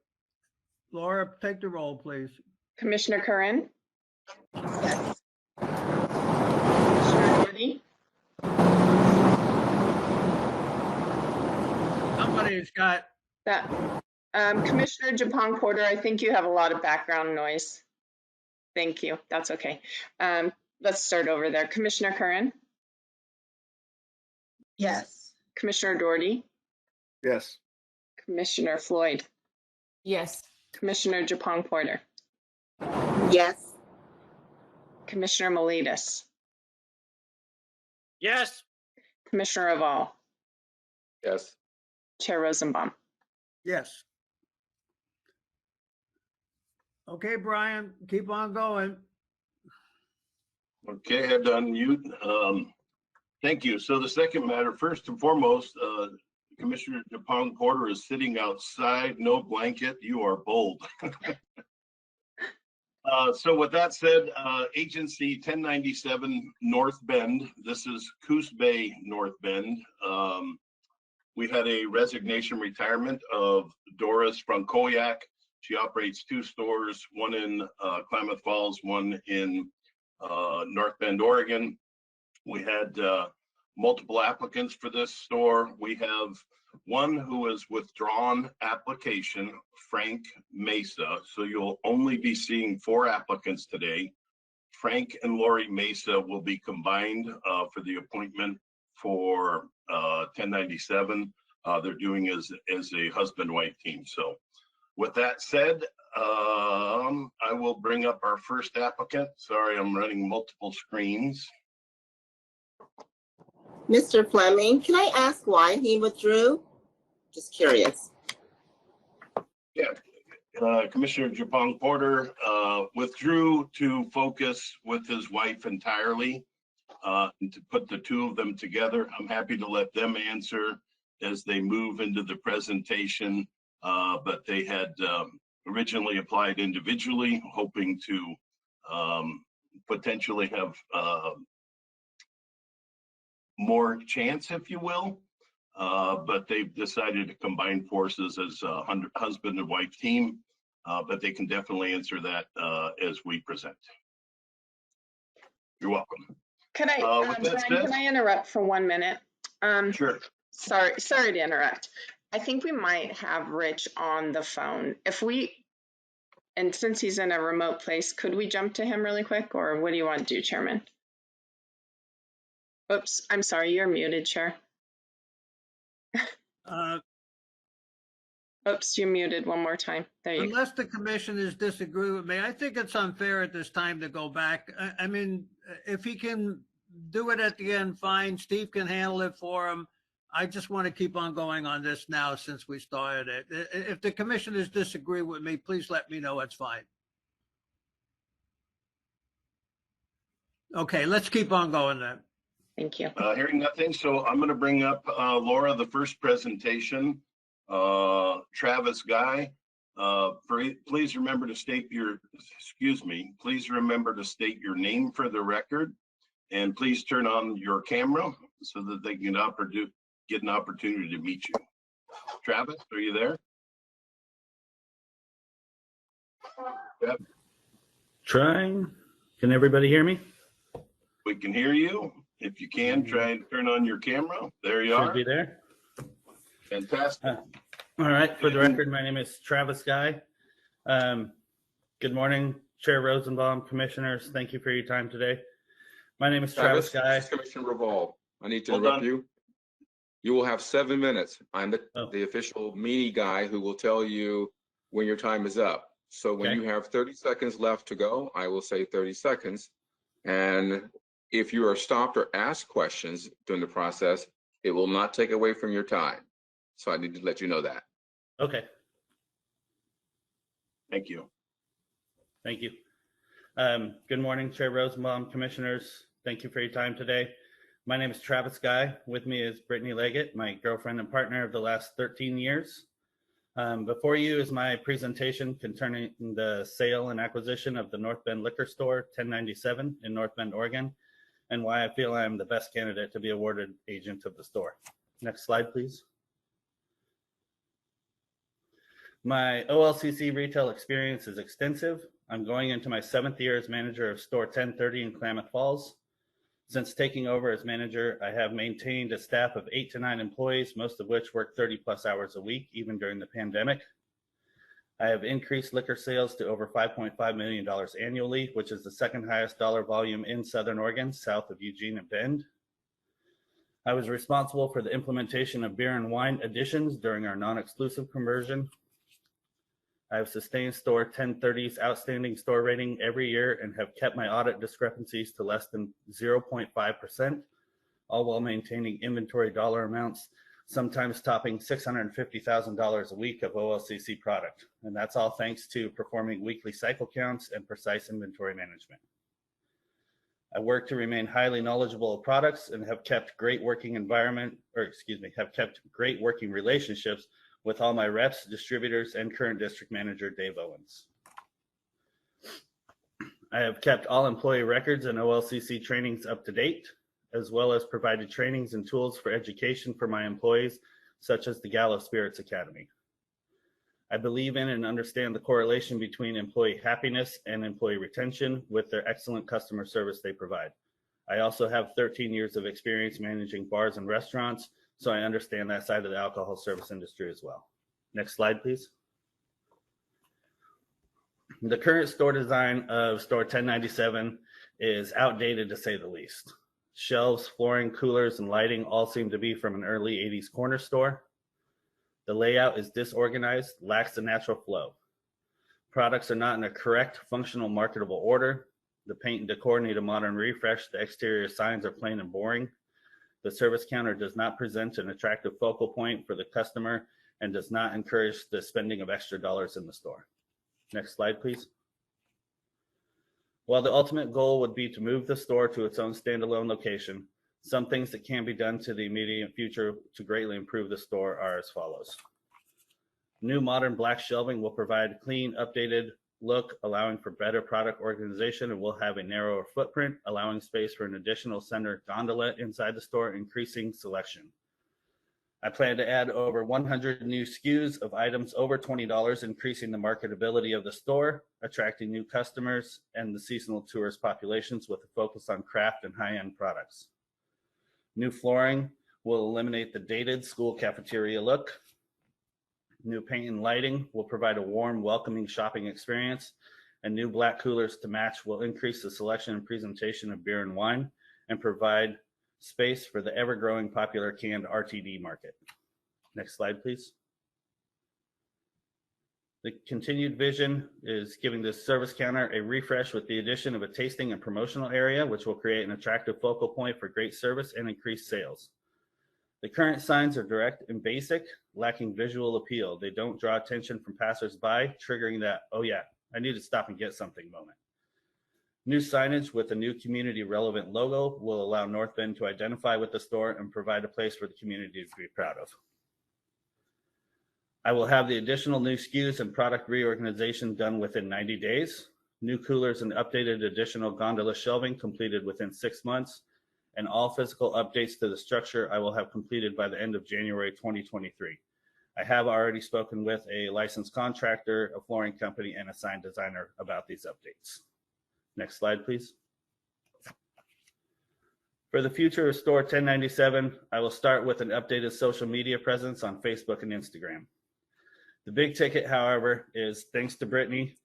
Laura, take the roll, please. Commissioner Curran, Yes. Commissioner Doherty, Somebody's got, that Commissioner Japong Porter, I think you have a lot of background noise. Thank you. That's okay. Let's start over there. Commissioner Curran, Yes. Commissioner Doherty, Yes. Commissioner Floyd, Yes. Commissioner Japong Porter, Yes. Commissioner Miletus, Yes. Commissioner Raval, Yes. Chair Rosenbaum. yes. Okay, Brian, keep on going. Okay, I had to unmute. Thank you. So the second matter, first and foremost, Commissioner Japong Porter is sitting outside, no blanket. You are bold. So with that said, agency 1097 North Bend, this is Coos Bay, North Bend. We had a resignation retirement of Doris Frankowiak. She operates two stores, one in Klamath Falls, one in North Bend, Oregon. We had multiple applicants for this store. We have one who has withdrawn application, Frank Mesa. So you'll only be seeing 4 applicants today. Frank and Lori Mesa will be combined for the appointment for 1097. They're doing as a husband-wife team. So with that said, I will bring up our first applicant. Sorry, I'm running multiple screens. Mr. Fleming, can I ask why he withdrew? Just curious. Yeah, Commissioner Japong Porter withdrew to focus with his wife entirely and to put the two of them together. I'm happy to let them answer as they move into the presentation, but they had originally applied individually, hoping to potentially have more chance, if you will. But they've decided to combine forces as a husband and wife team, but they can definitely answer that as we present. You're welcome. Can I, Brian, can I interrupt for 1 minute? Sure. Sorry to interrupt. I think we might have Rich on the phone. And since he's in a remote place, could we jump to him really quick, or what do you want to do, Chairman? Oops, I'm sorry, you're muted, Chair. Oops, you're muted one more time. There you go. Unless the commissioners disagree with me, I think it's unfair at this time to go back. I mean, if he can do it at the end, fine. Steve can handle it for him. I just want to keep on going on this now since we started it. If the commissioners disagree with me, please let me know. It's fine. Okay, let's keep on going then. Thank you. Hearing nothing, so I'm going to bring up Laura, the first presentation. Travis Guy, please remember to state your, please remember to state your name for the record, and please turn on your camera so that they can get an opportunity to meet you. Travis, are you there? Yep. Trying. Can everybody hear me? We can hear you. If you can, try and turn on your camera. There you are. Should be there. Fantastic. All right. For the record, my name is Travis Guy. Good morning, Chair Rosenbaum, commissioners. Thank you for your time today. My name is Travis Guy. Commissioner Revolve, I need to interrupt you. You will have 7 minutes. I'm the official meanie guy who will tell you when your time is up. So when you have 30 seconds left to go, I will say 30 seconds. And if you are stopped or asked questions during the process, it will not take away from your time. So I need to let you know that. Okay. Thank you. Thank you. Good morning, Chair Rosenbaum, commissioners. Thank you for your time today. My name is Travis Guy. With me is Brittany Leggett, my girlfriend and partner of the last 13 years. Before you is my presentation concerning the sale and acquisition of the North Bend Liquor Store, 1097 in North Bend, Oregon, and why I feel I am the best candidate to be awarded agent of the store. Next slide, please. My OLCC retail experience is extensive. I'm going into my 7th year as manager of store 1030 in Klamath Falls. Since taking over as manager, I have maintained a staff of 8 to 9 employees, most of which work 30+ hours a week, even during the pandemic. I have increased liquor sales to over $5.5 million annually, which is the 2nd highest dollar volume in Southern Oregon, south of Eugene and Bend. I was responsible for the implementation of beer and wine additions during our non-exclusive conversion. I have sustained store 1030's outstanding store rating every year and have kept my audit discrepancies to less than 0.5%, all while maintaining inventory dollar amounts, sometimes topping $650,000 a week of OLCC product. And that's all thanks to performing weekly cycle counts and precise inventory management. I work to remain highly knowledgeable of products and have kept great working great working relationships with all my reps, distributors, and current district manager, Dave Owens. I have kept all employee records and OLCC trainings up to date, as well as provided trainings and tools for education for my employees, such as the Gallo Spirits Academy. I believe in and understand the correlation between employee happiness and employee retention with their excellent customer service they provide. I also have 13 years of experience managing bars and restaurants, so I understand that side of the alcohol service industry as well. Next slide, please. The current store design of store 1097 is outdated to say the least. Shelves, flooring, coolers, and lighting all seem to be from an early 80s corner store. The layout is disorganized, lacks the natural flow. Products are not in a correct, functional, marketable order. The paint and decor need a modern refresh. The exterior signs are plain and boring. The service counter does not present an attractive focal point for the customer and does not encourage the spending of extra dollars in the store. Next slide, please. While the ultimate goal would be to move the store to its own standalone location, some things that can be done to the immediate future to greatly improve the store are as follows. New modern black shelving will provide a clean, updated look, allowing for better product organization, and will have a narrower footprint, allowing space for an additional center gondola inside the store, increasing selection. I plan to add over 100 new SKUs of items over $20, increasing the marketability of the store, attracting new customers and the seasonal tourist populations with a focus on craft and high-end products. New flooring will eliminate the dated school cafeteria look. New paint and lighting will provide a warm, welcoming shopping experience, and new black coolers to match will increase the selection and presentation of beer and wine and provide space for the ever-growing popular canned RTD market. Next slide, please. The continued vision is giving this service counter a refresh with the addition of a tasting and promotional area, which will create an attractive focal point for great service and increased sales. The current signs are direct and basic, lacking visual appeal. They don't draw attention from passersby, triggering that, oh yeah, I need to stop and get something moment. New signage with a new community relevant logo will allow North Bend to identify with the store and provide a place for the community to be proud of. I will have the additional new SKUs and product reorganization done within 90 days. New coolers and updated additional gondola shelving completed within 6 months. And all physical updates to the structure I will have completed by the end of January 2023. I have already spoken with a licensed contractor, a flooring company, and a sign designer about these updates. Next slide, please. For the future of Store 1097, I will start with an updated social media presence on Facebook and Instagram. The big ticket, however, is thanks to Brittany,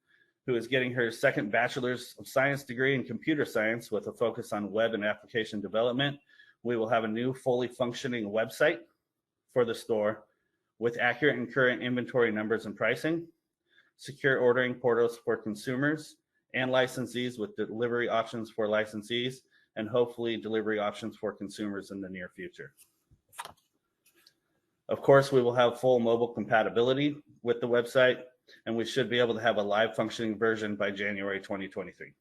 who is getting her second Bachelor's of Science degree in computer science with a focus on web and application development. We will have a new fully functioning website for the store with accurate and current inventory numbers and pricing, secure ordering portals for consumers and licensees with delivery options for licensees, and hopefully delivery options for consumers in the near future. Of course, we will have full mobile compatibility with the website, and we should be able to have a live functioning version by January 2023.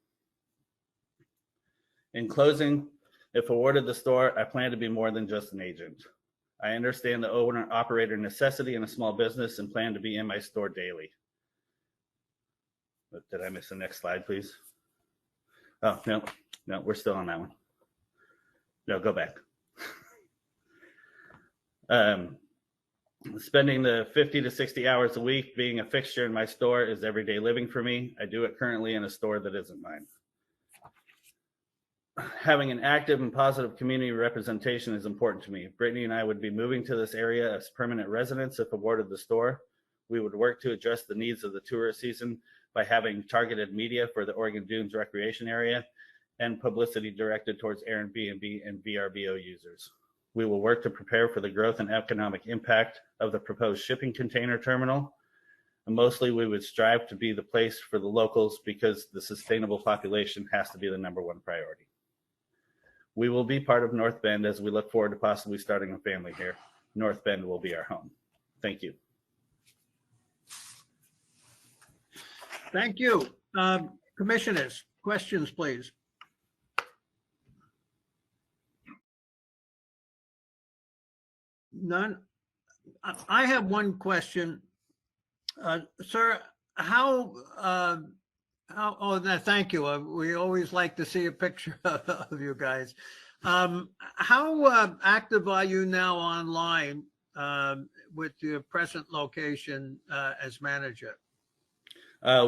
In closing, if awarded the store, I plan to be more than just an agent. I understand the owner-operator necessity in a small business and plan to be in my store daily. But did I miss the next slide, please? Oh, no, we're still on that one. No, go back. Spending the 50 to 60 hours a week being a fixture in my store is everyday living for me. I do it currently in a store that isn't mine. Having an active and positive community representation is important to me. Brittany and I would be moving to this area as permanent residents if awarded the store. We would work to address the needs of the tourist season by having targeted media for the Oregon Dunes recreation area and publicity directed towards Airbnb and VRBO users. We will work to prepare for the growth and economic impact of the proposed shipping container terminal. And mostly we would strive to be the place for the locals because the sustainable population has to be the #1 priority. We will be part of North Bend as we look forward to possibly starting a family here. North Bend will be our home. Thank you. Thank you. Commissioners, questions, please. None. I have one question. Sir, thank you. We always like to see a picture of you guys. How active are you now online with your present location as manager?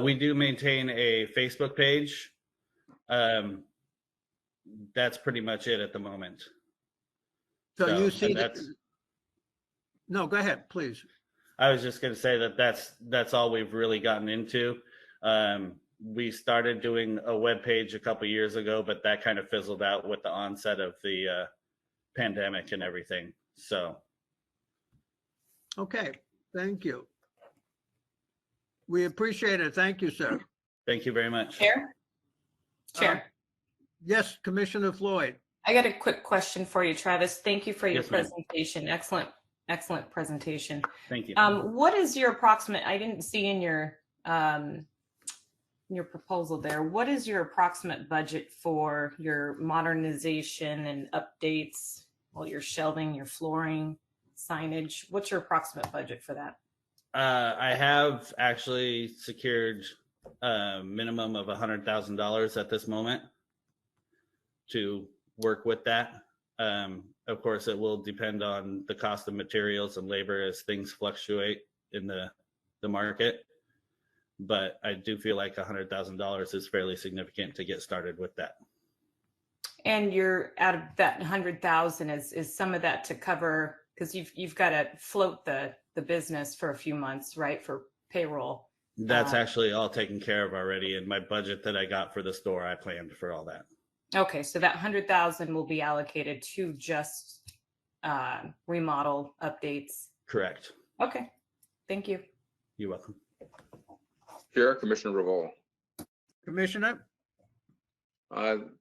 We do maintain a Facebook page. That's pretty much it at the moment. So you see that? No, go ahead, please. I was just going to say that that's all we've really gotten into. We started doing a web page a couple years ago, but that kind of fizzled out with the onset of the pandemic and everything. So. Okay, thank you. We appreciate it. Thank you, sir. Thank you very much. Chair? Yes, Commissioner Floyd. I got a quick question for you, Travis. Thank you for your Yes, ma'am. presentation. Excellent presentation. Thank you. What is your approximate, I didn't see in your your proposal there, what is your approximate budget for your modernization and updates? Well, your shelving, your flooring, signage. What's your approximate budget for that? I have actually secured a minimum of $100,000 at this moment to work with that. Of course, it will depend on the cost of materials and labor as things fluctuate in the market. But I do feel like $100,000 is fairly significant to get started with that. And you're out of that 100,000 is some of that to cover, because you've got to float the business for a few months, right, for payroll. That's actually all taken care of already. In my budget that I got for the store, I planned for all that. Okay, so that 100,000 will be allocated to just remodel updates. Correct. Okay, thank you. You're welcome. Here, Commissioner Revolt. Commissioner?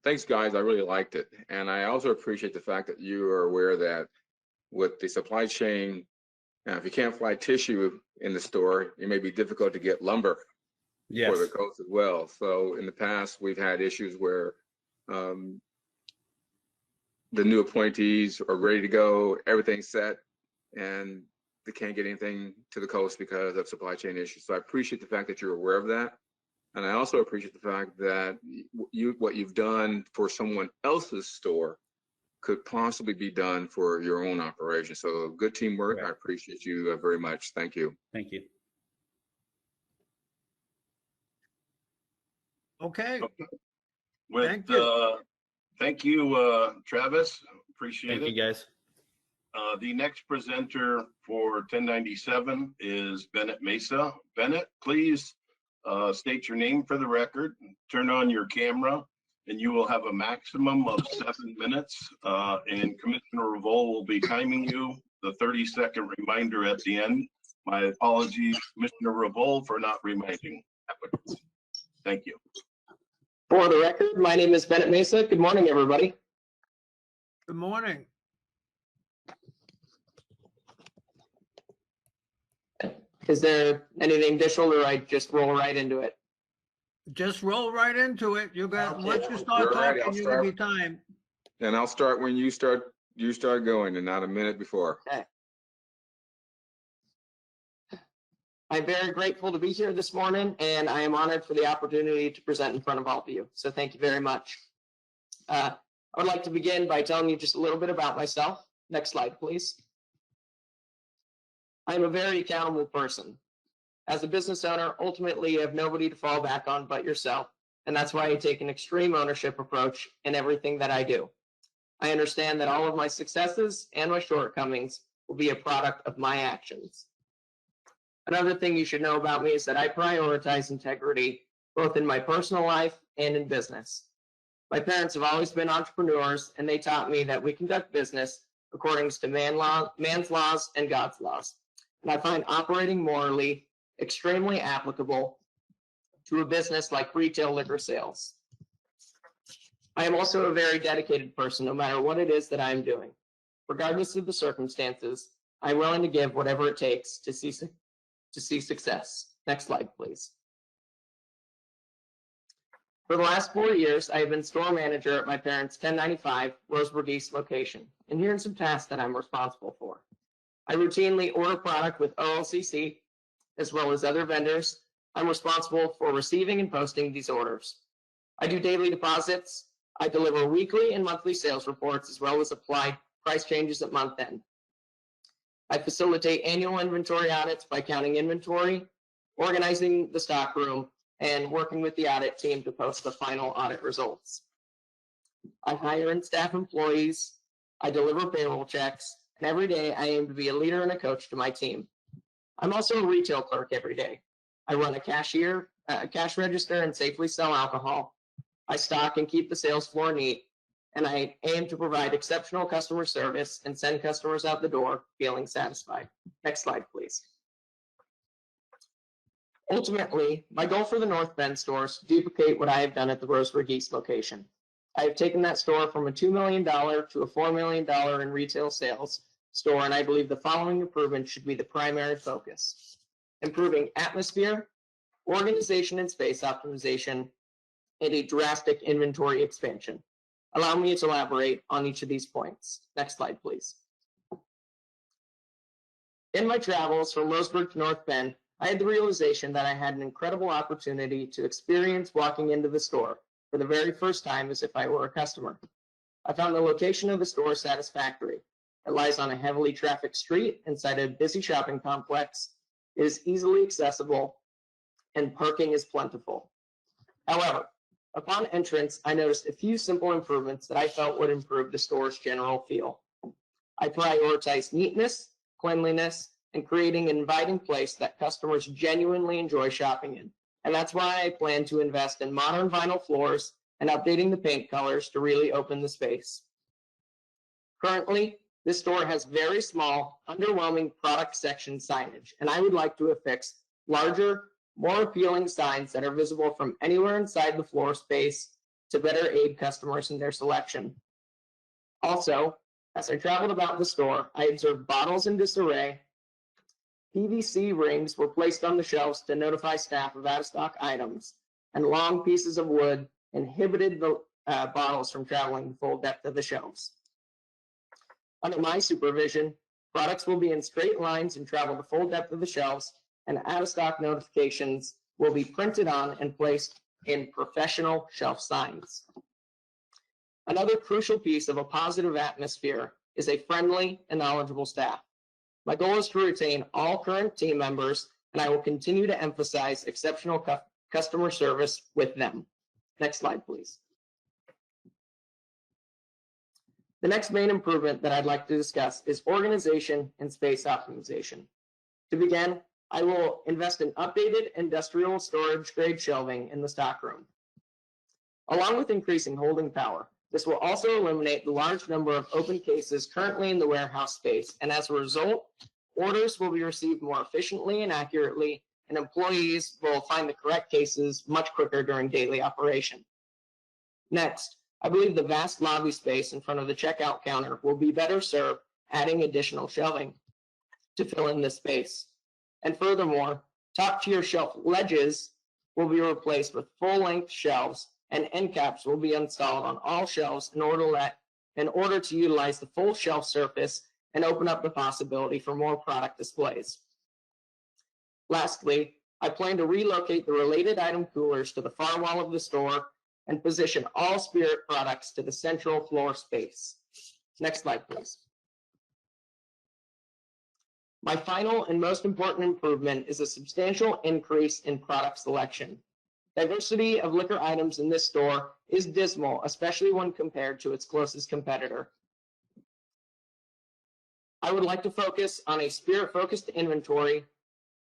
Thanks, guys. I really liked it. And I also appreciate the fact that you are aware that with the supply chain, if you can't fly tissue in the store, it may be difficult to get lumber for the coast as well. So in the past, we've had issues where the new appointees are ready to go, everything's set, and they can't get anything to the coast because of supply chain issues. So I appreciate the fact that you're aware of that. And I also appreciate the fact that what you've done for someone else's store could possibly be done for your own operation. So good teamwork. I appreciate you very much. Thank you. Thank you. Okay. Thank you, Travis. Appreciate it. Thank you, guys. The next presenter for 1097 is Bennett Mesa. Bennett, please state your name for the record, turn on your camera, and you will have a maximum of 7 minutes. And Commissioner Revolt will be timing you, the 30-second reminder at the end. My apologies, Commissioner Revolt, for not reminding applicants. Thank you. For the record, my name is Bennett Mesa. Good morning, everybody. Good morning. Is there anything additional, or I just roll right into it? Just roll right into it. You got, once you start talking, you will be timed. And I'll start when you start going, and not a minute before. Okay. I'm very grateful to be here this morning, and I am honored for the opportunity to present in front of all of you. So thank you very much. I would like to begin by telling you just a little bit about myself. Next slide, please. I am a very accountable person. As a business owner, ultimately you have nobody to fall back on but yourself. And that's why I take an extreme ownership approach in everything that I do. I understand that all of my successes and my shortcomings will be a product of my actions. Another thing you should know about me is that I prioritize integrity both in my personal life and in business. My parents have always been entrepreneurs, and they taught me that we conduct business according to man's laws and God's laws. And I find operating morally extremely applicable to a business like retail liquor sales. I am also a very dedicated person, no matter what it is that I'm doing. Regardless of the circumstances, I'm willing to give whatever it takes to see success. Next slide, please. For the last 4 years, I have been store manager at my parents' 1095 Roseburg East location, and here are some tasks that I'm responsible for. I routinely order product with OLCC, as well as other vendors. I'm responsible for receiving and posting these orders. I do daily deposits. I deliver weekly and monthly sales reports, as well as apply price changes at month end. I facilitate annual inventory audits by counting inventory, organizing the stock room, and working with the audit team to post the final audit results. I hire and staff employees. I deliver payroll checks. And every day I aim to be a leader and a coach to my team. I'm also a retail clerk every day. I run a cash register and safely sell alcohol. I stock and keep the sales floor neat, and I aim to provide exceptional customer service and send customers out the door feeling satisfied. Next slide, please. Ultimately, my goal for the North Bend store is to duplicate what I have done at the Roseburg East location. I have taken that store from a $2 million to a $4 million in retail sales store, and I believe the following improvements should be the primary focus. Improving atmosphere, organization and space optimization, and a drastic inventory expansion. Allow me to elaborate on each of these points. Next slide, please. In my travels from Roseburg to North Bend, I had the realization that I had an incredible opportunity to experience walking into the store for the very first time as if I were a customer. I found the location of the store satisfactory. It lies on a heavily trafficked street inside a busy shopping complex. It is easily accessible, and parking is plentiful. However, upon entrance, I noticed a few simple improvements that I felt would improve the store's general feel. I prioritized neatness, cleanliness, and creating an inviting place that customers genuinely enjoy shopping in. And that's why I plan to invest in modern vinyl floors and updating the paint colors to really open the space. Currently, this store has very small, underwhelming product section signage, and I would like to affix larger, more appealing signs that are visible from anywhere inside the floor space to better aid customers in their selection. Also, as I traveled about the store, I observed bottles in disarray. PVC rings were placed on the shelves to notify staff of out-of-stock items, and long pieces of wood inhibited the bottles from traveling the full depth of the shelves. Under my supervision, products will be in straight lines and travel the full depth of the shelves, and out-of-stock notifications will be printed on and placed in professional shelf signs. Another crucial piece of a positive atmosphere is a friendly and knowledgeable staff. My goal is to retain all current team members, and I will continue to emphasize exceptional customer service with them. Next slide, please. The next main improvement that I'd like to discuss is organization and space optimization. To begin, I will invest in updated industrial storage grade shelving in the stockroom. Along with increasing holding power, this will also eliminate the large number of open cases currently in the warehouse space, and as a result, orders will be received more efficiently and accurately, and employees will find the correct cases much quicker during daily operation. Next, I believe the vast lobby space in front of the checkout counter will be better served adding additional shelving to fill in this space. And furthermore, top-tier shelf ledges will be replaced with full-length shelves, and end caps will be installed on all shelves in order to utilize the full shelf surface and open up the possibility for more product displays. Lastly, I plan to relocate the related item coolers to the far wall of the store and position all Spirit products to the central floor space. Next slide, please. My final and most important improvement is a substantial increase in product selection. Diversity of liquor items in this store is dismal, especially when compared to its closest competitor. I would like to focus on a Spirit-focused inventory.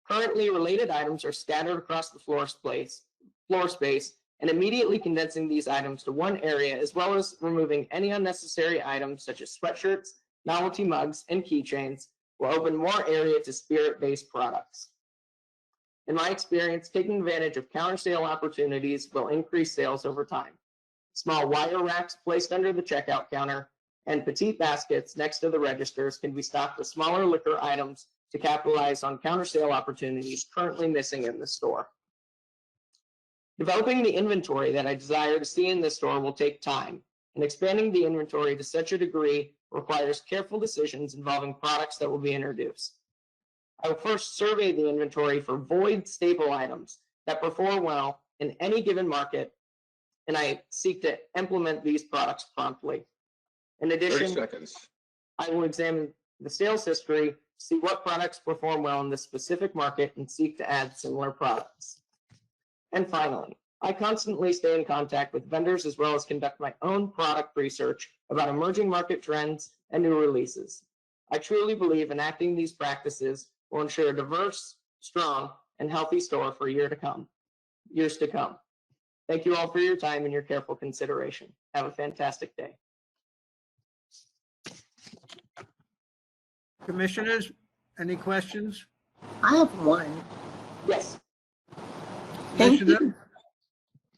Currently, related items are scattered across the floor space, and immediately condensing these items to one area, as well as removing any unnecessary items such as sweatshirts, novelty mugs, and keychains, will open more area to Spirit-based products. In my experience, taking advantage of counter sale opportunities will increase sales over time. Small wire racks placed under the checkout counter and petite baskets next to the registers can be stocked with smaller liquor items to capitalize on counter sale opportunities currently missing in the store. Developing the inventory that I desire to see in this store will take time, and expanding the inventory to such a degree requires careful decisions involving products that will be introduced. I will first survey the inventory for void staple items that perform well in any given market, and I seek to implement these products promptly. In addition, 30 seconds. I will examine the sales history, see what products perform well in this specific market, and seek to add similar products. And finally, I constantly stay in contact with vendors as well as conduct my own product research about emerging market trends and new releases. I truly believe enacting these practices will ensure a diverse, strong, and healthy store for years to come. Thank you all for your time and your careful consideration. Have a fantastic day. Commissioners, any questions? I have one. Yes. Thank Commissioner? you.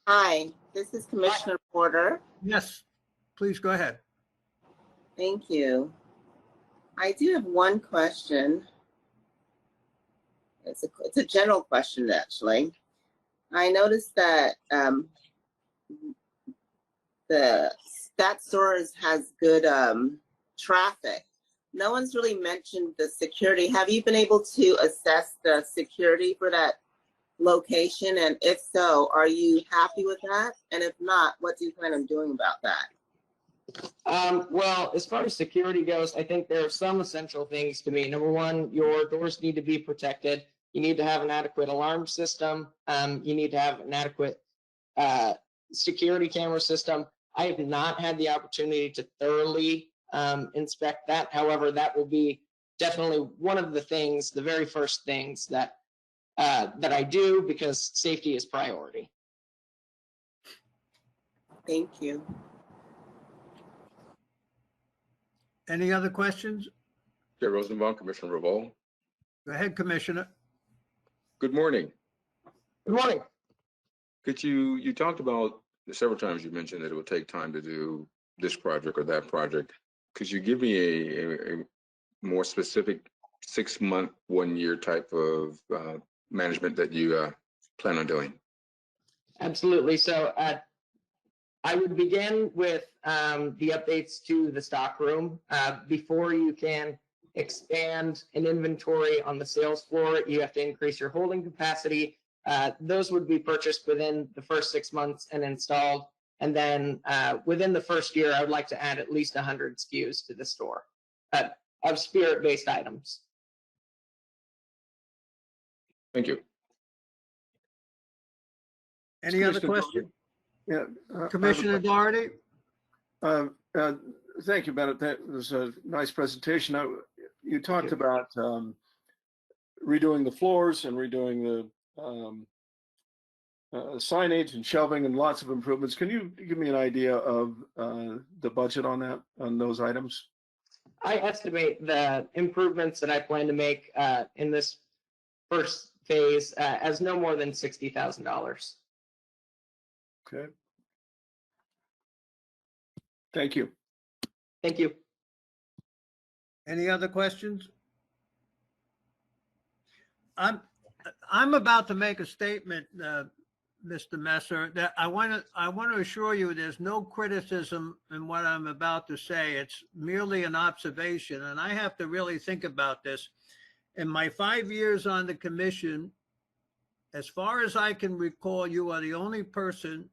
Hi, this is Commissioner Porter. Yes, please go ahead. Thank you. I do have one question. It's a general question, actually. I noticed that that store has good traffic. No one's really mentioned the security. Have you been able to assess the security for that location? And if so, are you happy with that? And if not, what do you plan on doing about that? Well, as far as security goes, I think there are some essential things to me. Number one, your doors need to be protected. You need to have an adequate alarm system. You need to have an adequate security camera system. I have not had the opportunity to thoroughly inspect that. However, that will be definitely one of the things, the very first things that I do, because safety is priority. Thank you. Any other questions? Chair Rosenbaum, Commissioner Revolt. Go ahead, Commissioner. Good morning. Good morning. Could you talked about several times, you mentioned that it would take time to do this project or that project. Could you give me a more specific 6-month, 1-year type of management that you plan on doing? Absolutely. So I would begin with the updates to the stock room. Before you can expand an inventory on the sales floor, you have to increase your holding capacity. Those would be purchased within the first 6 months and installed. And then within the first year, I would like to add at least 100 SKUs to the store of spirit-based items. Thank you. Any other questions? Yeah. Commissioner Doherty? Thank you, Bennett. That was a nice presentation. You talked about redoing the floors and redoing the signage and shelving and lots of improvements. Can you give me an idea of the budget on that, on those items? I estimate the improvements that I plan to make in this first phase as no more than $60,000. Okay. Thank you. Thank you. Any other questions? I'm about to make a statement, Mr. Messer, that I want to assure you there's no criticism in what I'm about to say. It's merely an observation, and I have to really think about this. In my 5 years on the commission, as far as I can recall, you are the only person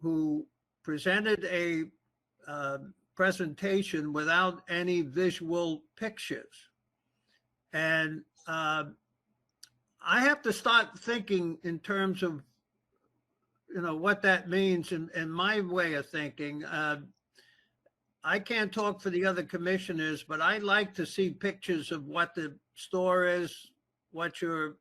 who presented a presentation without any visual pictures. And I have to start thinking in terms of, what that means in my way of thinking. I can't talk for the other commissioners, but I like to see pictures of what the store is, what your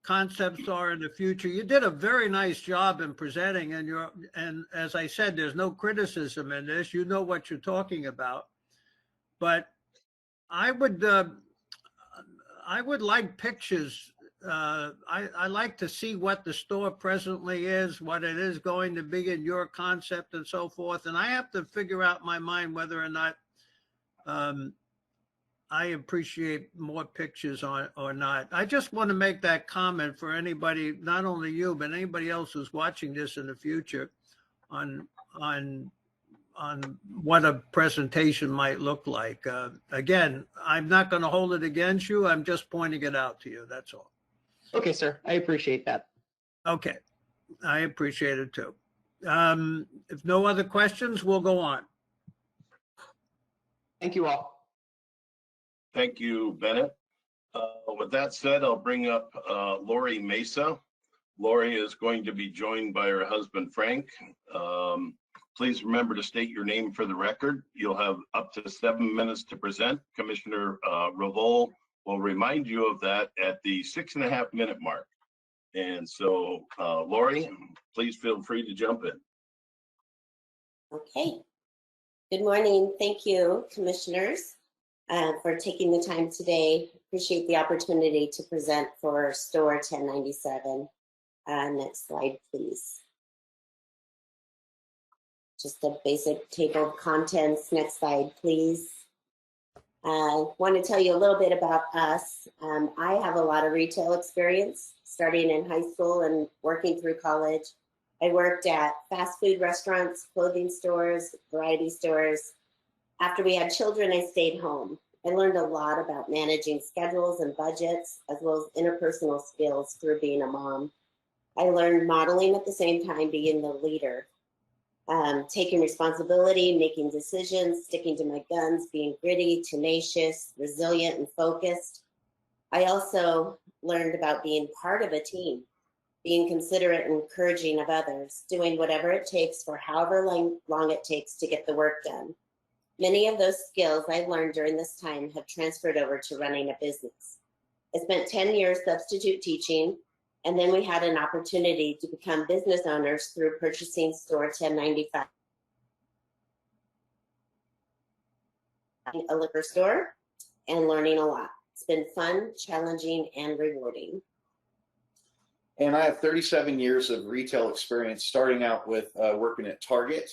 concepts are in the future. You did a very nice job in presenting, and as I said, there's no criticism in this. You know what you're talking about, but I would like pictures. I like to see what the store presently is, what it is going to be in your concept and so forth. And I have to figure out in my mind whether or not I appreciate more pictures or not. I just want to make that comment for anybody, not only you, but anybody else who's watching this in the future on what a presentation might look like. Again, I'm not going to hold it against you. I'm just pointing it out to you. That's all. Okay, sir. I appreciate that. Okay. I appreciate it too. If no other questions, we'll go on. Thank you all. Thank you, Bennett. With that said, I'll bring up Lori Mesa. Lori is going to be joined by her husband, Frank. Please remember to state your name for the record. You'll have up to 7 minutes to present. Commissioner Revolt will remind you of that at the 6.5-minute mark. And so, Lori, please feel free to jump in. Okay. Good morning. Thank you, commissioners, for taking the time today. Appreciate the opportunity to present for Store 1097. Next slide, please. Just a basic table of contents. Next slide, please. I want to tell you a little bit about us. I have a lot of retail experience, starting in high school and working through college. I worked at fast food restaurants, clothing stores, variety stores. After we had children, I stayed home. I learned a lot about managing schedules and budgets, as well as interpersonal skills through being a mom. I learned modeling at the same time, being the leader. Taking responsibility, making decisions, sticking to my guns, being gritty, tenacious, resilient, and focused. I also learned about being part of a team, being considerate and encouraging of others, doing whatever it takes for however long it takes to get the work done. Many of those skills I learned during this time have transferred over to running a business. I spent 10 years substitute teaching, and then we had an opportunity to become business owners through purchasing Store 1095, a liquor store, and learning a lot. It's been fun, challenging, and rewarding. And I have 37 years of retail experience, starting out with working at Target.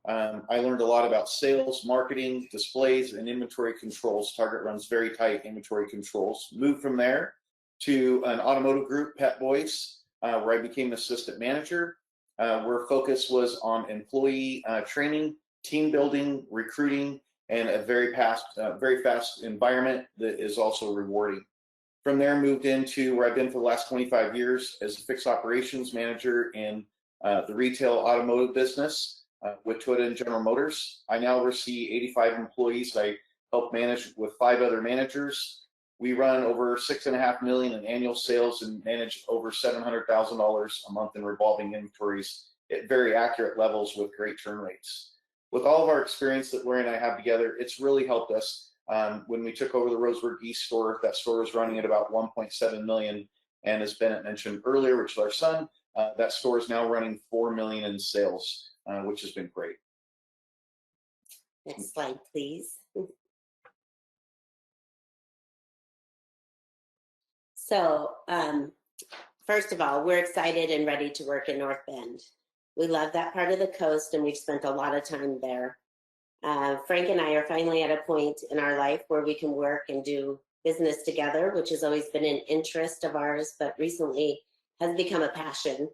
I learned a lot about sales, marketing, displays, and inventory controls. Target runs very tight inventory controls. Moved from there to an automotive group, Pep Boys, where I became an assistant manager, where focus was on employee training, team building, recruiting, and a very fast environment that is also rewarding. From there, moved into where I've been for the last 25 years as a fixed operations manager in the retail automotive business with Toyota and General Motors. I now oversee 85 employees. I help manage with 5 other managers. We run over $6.5 million in annual sales and manage over $700,000 a month in revolving inventories at very accurate levels with great turn rates. With all of our experience that Lori and I have together, it's really helped us. When we took over the Roseburg East store, that store was running at about 1.7 million. And as Bennett mentioned earlier, which is our son, that store is now running 4 million in sales, which has been great. Next slide, please. So, first of all, we're excited and ready to work in North Bend. We love that part of the coast, and we've spent a lot of time there. Frank and I are finally at a point in our life where we can work and do business together, which has always been an interest of ours, but recently has become a passion.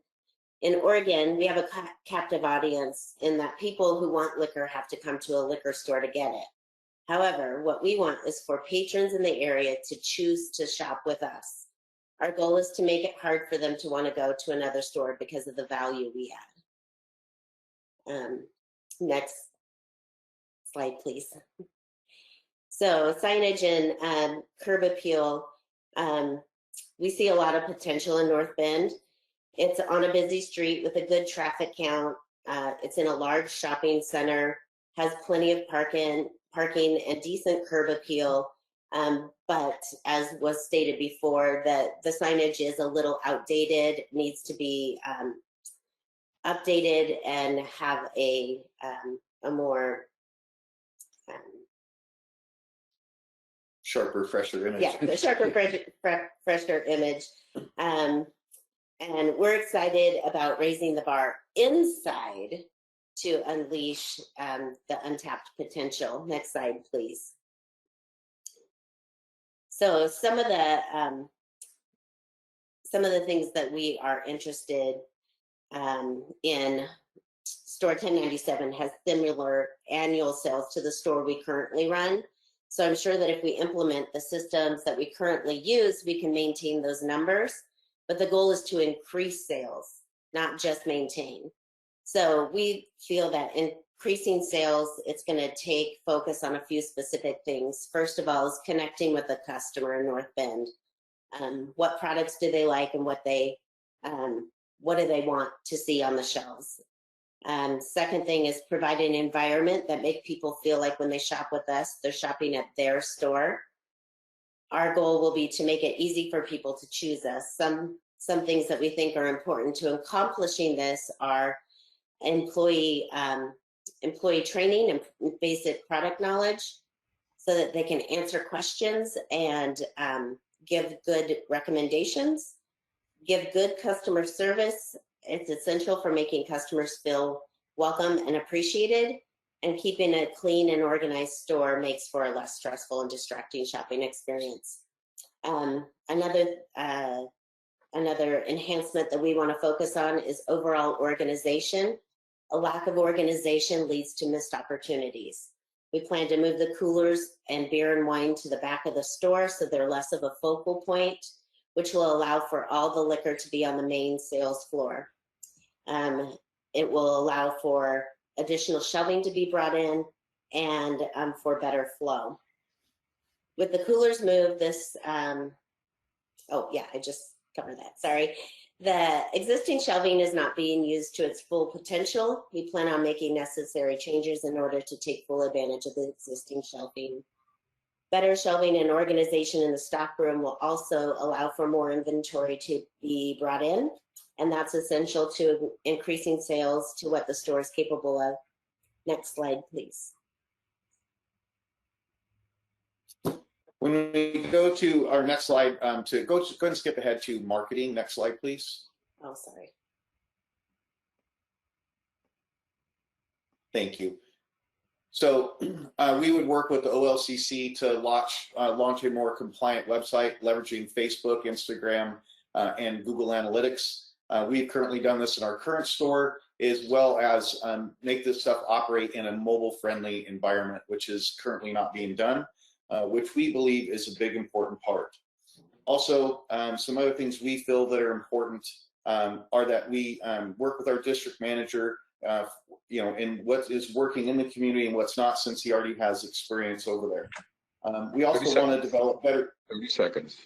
In Oregon, we have a captive audience in that people who want liquor have to come to a liquor store to get it. However, what we want is for patrons in the area to choose to shop with us. Our goal is to make it hard for them to want to go to another store because of the value we add. Next slide, please. So Cyanogen, curb appeal, we see a lot of potential in North Bend. It's on a busy street with a good traffic count. It's in a large shopping center, has plenty of parking and decent curb appeal. But as was stated before, the signage is a little outdated, needs to be updated and have a more Sharper, fresher image. Yeah, a sharper, fresher image. And we're excited about raising the bar inside to unleash the untapped potential. Next slide, please. So some of the things that we are interested in, Store 1097 has similar annual sales to the store we currently run. So I'm sure that if we implement the systems that we currently use, we can maintain those numbers. But the goal is to increase sales, not just maintain. So we feel that increasing sales, it's going to take focus on a few specific things. First of all is connecting with the customer in North Bend. What products do they like, and what do they want to see on the shelves? Second thing is providing an environment that make people feel like when they shop with us, they're shopping at their store. Our goal will be to make it easy for people to choose us. Some things that we think are important to accomplishing this are employee training and basic product knowledge, so that they can answer questions and give good recommendations, give good customer service. It's essential for making customers feel welcome and appreciated, and keeping a clean and organized store makes for a less stressful and distracting shopping experience. Another enhancement that we want to focus on is overall organization. A lack of organization leads to missed opportunities. We plan to move the coolers and beer and wine to the back of the store so they're less of a focal point, which will allow for all the liquor to be on the main sales floor. It will allow for additional shelving to be brought in and for better flow. With the coolers moved, oh yeah, I just covered that, sorry. The existing shelving is not being used to its full potential. We plan on making necessary changes in order to take full advantage of the existing shelving. Better shelving and organization in the stock room will also allow for more inventory to be brought in, and that's essential to increasing sales to what the store is capable of. Next slide, please. When we go to our next slide, go ahead and skip ahead to marketing. Next slide, please. Oh, sorry. Thank you. So we would work with the OLCC to launch a more compliant website, leveraging Facebook, Instagram, and Google Analytics. We've currently done this in our current store, as well as make this stuff operate in a mobile-friendly environment, which is currently not being done, which we believe is a big important part. Also, some other things we feel that are important are that we work with our district manager, in what is working in the community and what's not, since he already has experience over there. We also want to develop better. 30 seconds.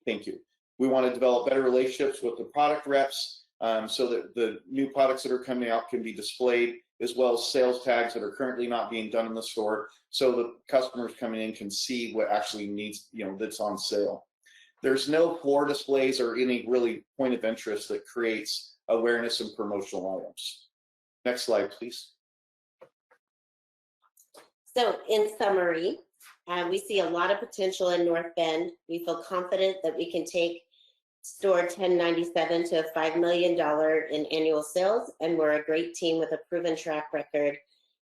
Thank you. We want to develop better relationships with the product reps so that the new products that are coming out can be displayed, as well as sales tags that are currently not being done in the store, so the customers coming in can see what actually needs, that's on sale. There's no floor displays or any really point of interest that creates awareness and promotional items. Next slide, please. So in summary, we see a lot of potential in North Bend. We feel confident that we can take store 1097 to $5 million in annual sales, and we're a great team with a proven track record,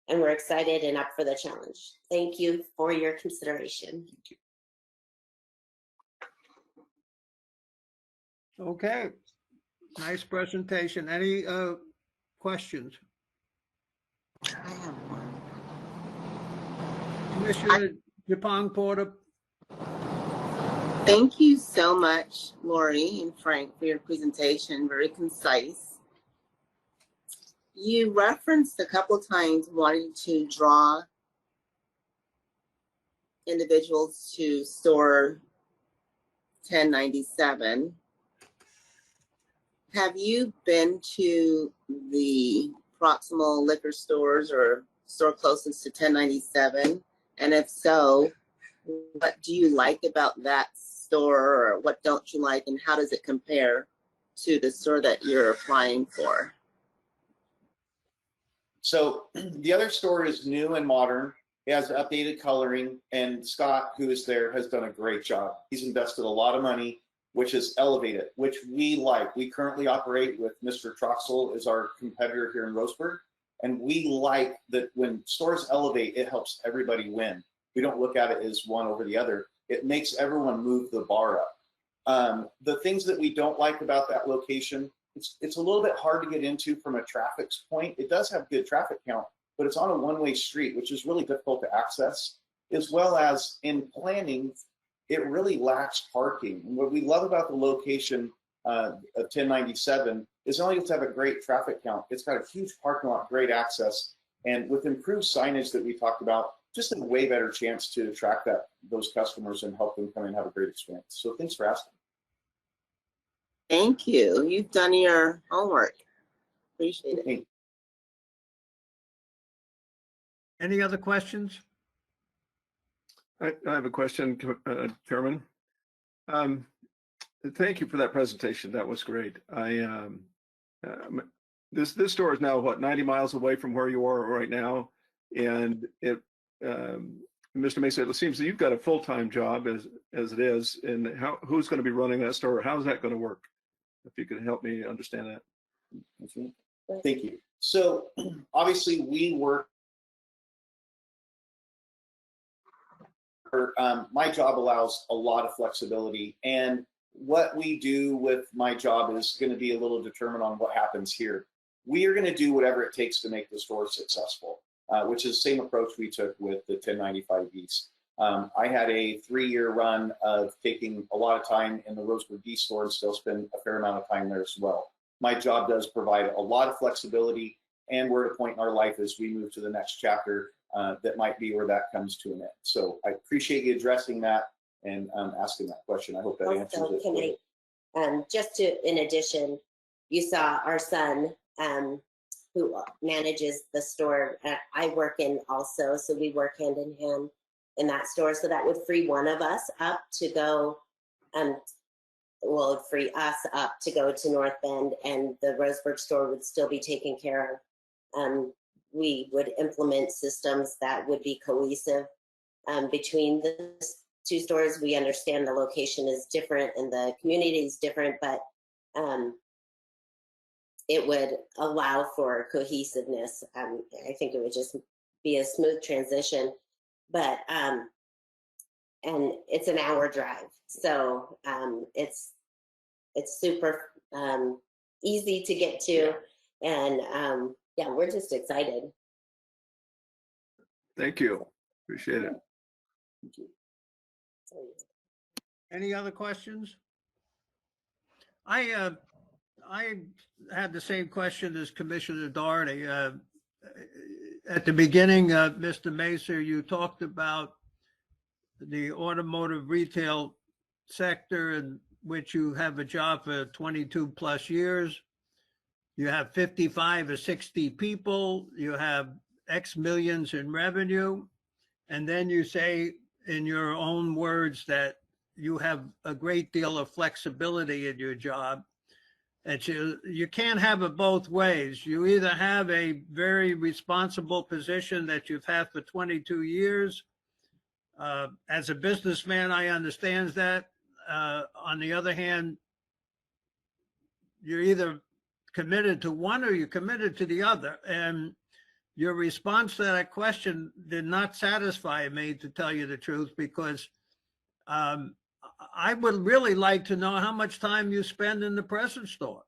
and we're excited and up for the challenge. Thank you for your consideration. Thank you. Okay, nice presentation. Any questions? I have one. Commissioner Japong Porter. Thank you so much, Lori and Frank, for your presentation. Very concise. You referenced a couple of times wanting to draw individuals to store 1097. Have you been to the proximal liquor stores or store closest to 1097? And if so, what do you like about that store, or what don't you like, and how does it compare to the store that you're applying for? So the other store is new and modern. It has updated coloring, and Scott, who is there, has done a great job. He's invested a lot of money, which is elevated, which we like. We currently operate with Mr. Troxel as our competitor here in Roseburg, and we like that when stores elevate, it helps everybody win. We don't look at it as one over the other. It makes everyone move the bar up. The things that we don't like about that location, it's a little bit hard to get into from a traffic point. It does have good traffic count, but it's on a one-way street, which is really difficult to access, as well as in planning, it really lacks parking. And what we love about the location of 1097 is not only does it have a great traffic count, it's got a huge parking lot, great access, and with improved signage that we talked about, just a way better chance to attract those customers and help them come and have a great experience. So thanks for asking. Thank you. You've done your homework. Appreciate it. Hey. Any other questions? I have a question, Chairman. Thank you for that presentation. That was great. This store is now what, 90 miles away from where you are right now, and Mr. Mesa, it seems that you've got a full-time job as it is, and who's going to be running that store? How's that going to work? If you could help me understand that. Thank you. So obviously we work my job allows a lot of flexibility, and what we do with my job is going to be a little determined on what happens here. We are going to do whatever it takes to make the store successful, which is the same approach we took with the 1095Bs. I had a 3-year run of taking a lot of time in the Roseburg East store and still spend a fair amount of time there as well. My job does provide a lot of flexibility, and we're at a point in our life as we move to the next chapter that might be where that comes to an end. So I appreciate you addressing that and asking that question. I hope that answers it. Can I, just to, in addition, you saw our son who manages the store. I work in also, so we work hand in hand in that store. So that would free one of us up to go, well, free us up to go to North Bend, and the Roseburg store would still be taken care of. We would implement systems that would be cohesive between the two stores. We understand the location is different and the community is different, but it would allow for cohesiveness. I think it would just be a smooth transition, but and it's an hour drive, so it's super easy to get to, and yeah, we're just excited. Thank you. Appreciate it. Thank you. Any other questions? I had the same question as Commissioner Doherty. At the beginning, Mr. Macer, you talked about the automotive retail sector in which you have a job for 22 plus years. You have 55 or 60 people. You have X millions in revenue. And then you say in your own words that you have a great deal of flexibility in your job. And you can't have it both ways. You either have a very responsible position that you've had for 22 years. As a businessman, I understand that. On the other hand, you're either committed to one or you're committed to the other. And your response to that question did not satisfy me, to tell you the truth, because I would really like to know how much time you spend in the present store.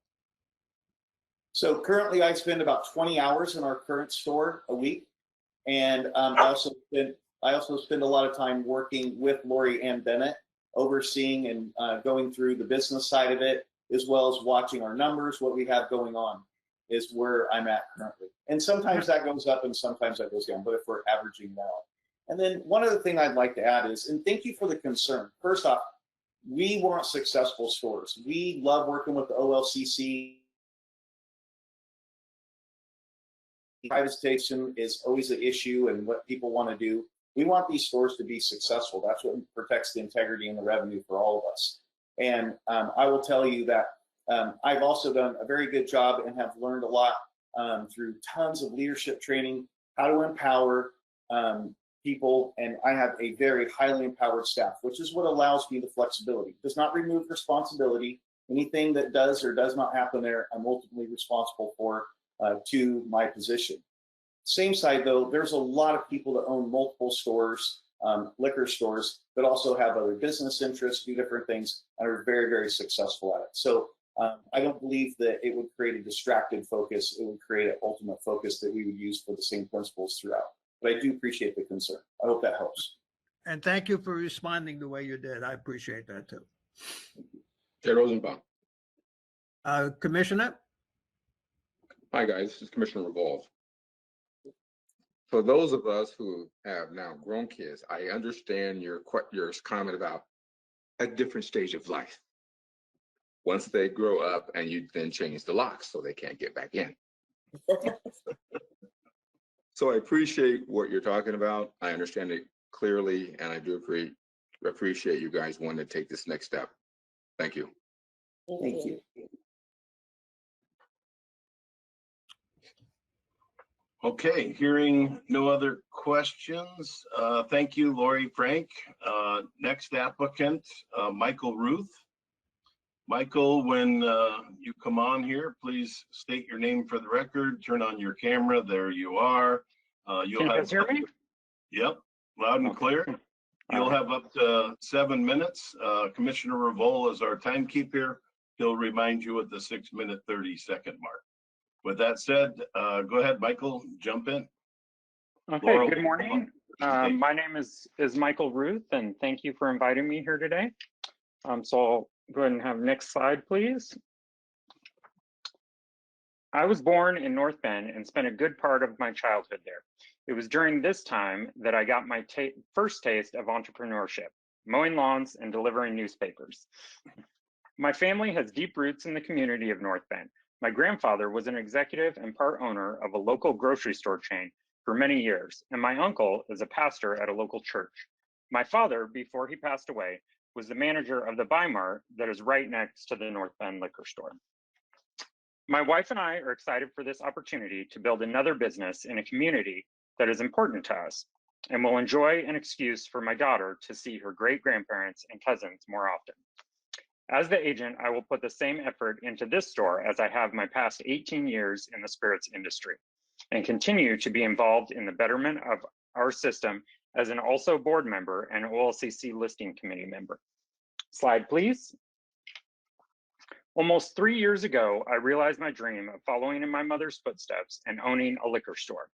So currently I spend about 20 hours in our current store a week. And I also spend a lot of time working with Lori and Bennett, overseeing and going through the business side of it, as well as watching our numbers, what we have going on is where I'm at currently. And sometimes that goes up and sometimes that goes down, but if we're averaging that out. And then one other thing I'd like to add is, and thank you for the concern. First off, we want successful stores. We love working with the OLCC. Privatization is always an issue and what people want to do. We want these stores to be successful. That's what protects the integrity and the revenue for all of us. And I will tell you that I've also done a very good job and have learned a lot through tons of leadership training, how to empower people. And I have a very highly empowered staff, which is what allows me the flexibility. It does not remove responsibility. Anything that does or does not happen there, I'm ultimately responsible for to my position. Same side though, there's a lot of people that own multiple stores, liquor stores, that also have other business interests, do different things, and are very, very successful at it. So I don't believe that it would create a distracted focus. It would create an ultimate focus that we would use for the same principles throughout. But I do appreciate the concern. I hope that helps. And thank you for responding the way you did. I appreciate that too. Chair Rosenbaum. Commissioner? Hi, guys. This is Commissioner Revolve. For those of us who have now grown kids, I understand your comment about a different stage of life. Once they grow up and you then change the locks so they can't get back in. So I appreciate what you're talking about. I understand it clearly, and I do appreciate you guys wanting to take this next step. Thank you. Thank you. Okay, hearing no other questions. Thank you, Lori Frank. Next applicant, Michael Ruth. Michael, when you come on here, please state your name for the record, turn on your camera. There you are. You'll have. Hear me? Yep, loud and clear. You'll have up to 7 minutes. Commissioner Revolt is our timekeeper. He'll remind you at the 6-minute, 30-second mark. With that said, go ahead, Michael, jump in. Okay, Laurel, good morning. My name is Michael Ruth, and thank you for inviting me here today. So I'll go ahead and have next slide, please. I was born in North Bend and spent a good part of my childhood there. It was during this time that I got my first taste of entrepreneurship, mowing lawns and delivering newspapers. My family has deep roots in the community of North Bend. My grandfather was an executive and part owner of a local grocery store chain for many years, and my uncle is a pastor at a local church. My father, before he passed away, was the manager of the Buy Mart that is right next to the North Bend liquor store. My wife and I are excited for this opportunity to build another business in a community that is important to us, and will enjoy an excuse for my daughter to see her great-grandparents and cousins more often. As the agent, I will put the same effort into this store as I have my past 18 years in the spirits industry, and continue to be involved in the betterment of our system as an also board member and OLCC listing committee member. Slide, please. Almost 3 years ago, I realized my dream of following in my mother's footsteps and owning a liquor store.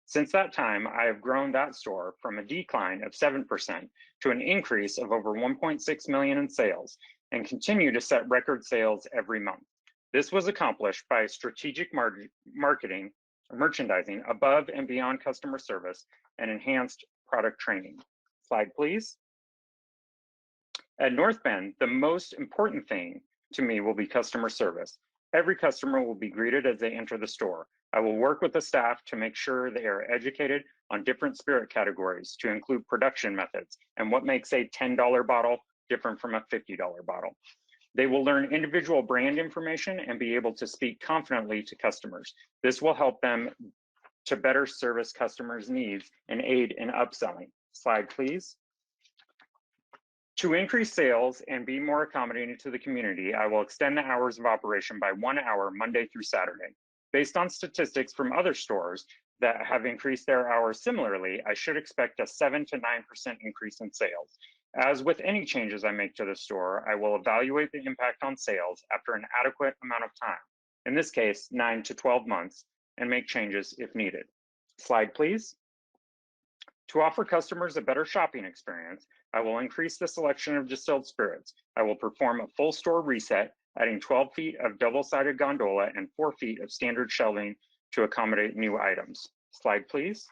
Since that time, I have grown that store from a decline of 7% to an increase of over 1.6 million in sales, and continue to set record sales every month. This was accomplished by strategic merchandising above and beyond customer service and enhanced product training. Slide, please. At North Bend, the most important thing to me will be customer service. Every customer will be greeted as they enter the store. I will work with the staff to make sure they are educated on different spirit categories to include production methods and what makes a $10 bottle different from a $50 bottle. They will learn individual brand information and be able to speak confidently to customers. This will help them to better service customers' needs and aid in upselling. Slide, please. To increase sales and be more accommodating to the community, I will extend the hours of operation by 1 hour Monday through Saturday. Based on statistics from other stores that have increased their hours similarly, I should expect a 7 to 9% increase in sales. As with any changes I make to the store, I will evaluate the impact on sales after an adequate amount of time, in this case, 9 to 12 months, and make changes if needed. Slide, please. To offer customers a better shopping experience, I will increase the selection of distilled spirits. I will perform a full store reset, adding 12 feet of double-sided gondola and 4 feet of standard shelving to accommodate new items. Slide, please.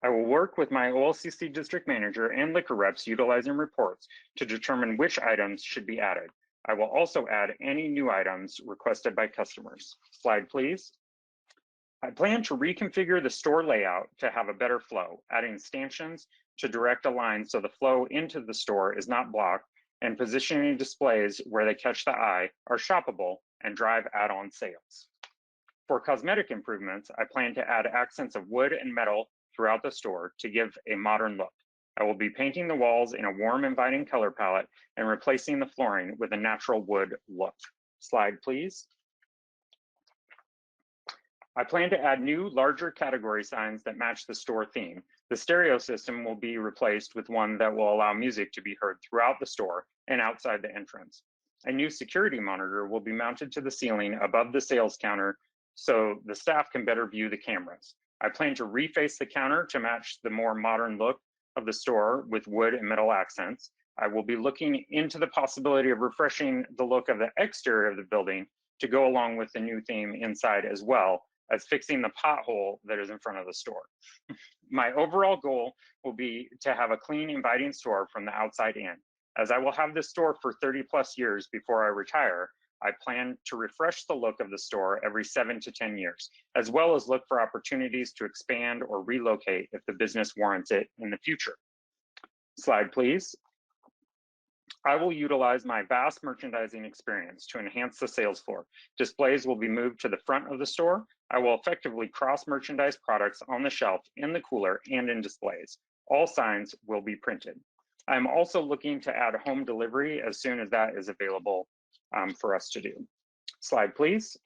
I will work with my OLCC district manager and liquor reps utilizing reports to determine which items should be added. I will also add any new items requested by customers. Slide, please. I plan to reconfigure the store layout to have a better flow, adding stanchions to direct a line so the flow into the store is not blocked, and positioning displays where they catch the eye are shoppable and drive add-on sales. For cosmetic improvements, I plan to add accents of wood and metal throughout the store to give a modern look. I will be painting the walls in a warm, inviting color palette and replacing the flooring with a natural wood look. Slide, please. I plan to add new, larger category signs that match the store theme. The stereo system will be replaced with one that will allow music to be heard throughout the store and outside the entrance. A new security monitor will be mounted to the ceiling above the sales counter so the staff can better view the cameras. I plan to reface the counter to match the more modern look of the store with wood and metal accents. I will be looking into the possibility of refreshing the look of the exterior of the building to go along with the new theme inside, as well as fixing the pothole that is in front of the store. My overall goal will be to have a clean, inviting store from the outside in. As I will have this store for 30+ years before I retire, I plan to refresh the look of the store every 7 to 10 years, as well as look for opportunities to expand or relocate if the business warrants it in the future. Slide, please. I will utilize my vast merchandising experience to enhance the sales floor. Displays will be moved to the front of the store. I will effectively cross-merchandise products on the shelf, in the cooler, and in displays. All signs will be printed. I'm also looking to add home delivery as soon as that is available for us to do. Slide, please.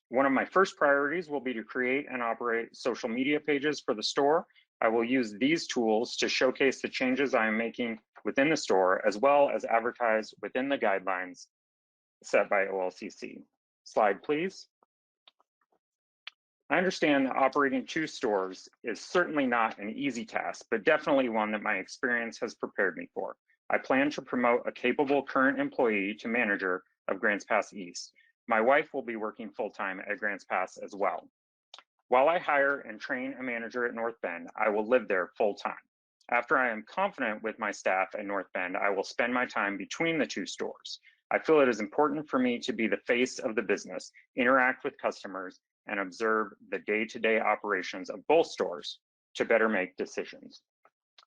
One of my first priorities will be to create and operate social media pages for the store. I will use these tools to showcase the changes I am making within the store, as well as advertise within the guidelines set by OLCC. Slide, please. I understand that operating 2 stores is certainly not an easy task, but definitely one that my experience has prepared me for. I plan to promote a capable current employee to manager of Grants Pass East. My wife will be working full-time at Grants Pass as well. While I hire and train a manager at North Bend, I will live there full-time. After I am confident with my staff at North Bend, I will spend my time between the 2 stores. I feel it is important for me to be the face of the business, interact with customers, and observe the day-to-day operations of both stores to better make decisions.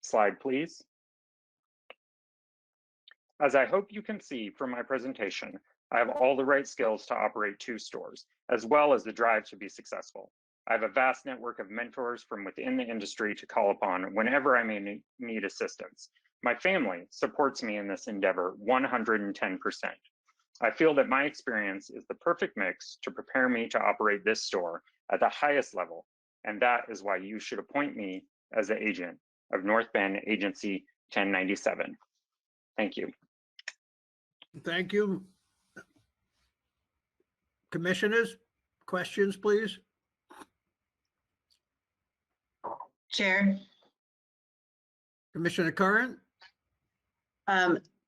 Slide, please. As I hope you can see from my presentation, I have all the right skills to operate 2 stores, as well as the drive to be successful. I have a vast network of mentors from within the industry to call upon whenever I may need assistance. My family supports me in this endeavor 110%. I feel that my experience is the perfect mix to prepare me to operate this store at the highest level, and that is why you should appoint me as the agent of North Bend Agency 1097. Thank you. Thank you. Commissioners, questions, please? Chair. Commissioner Curran?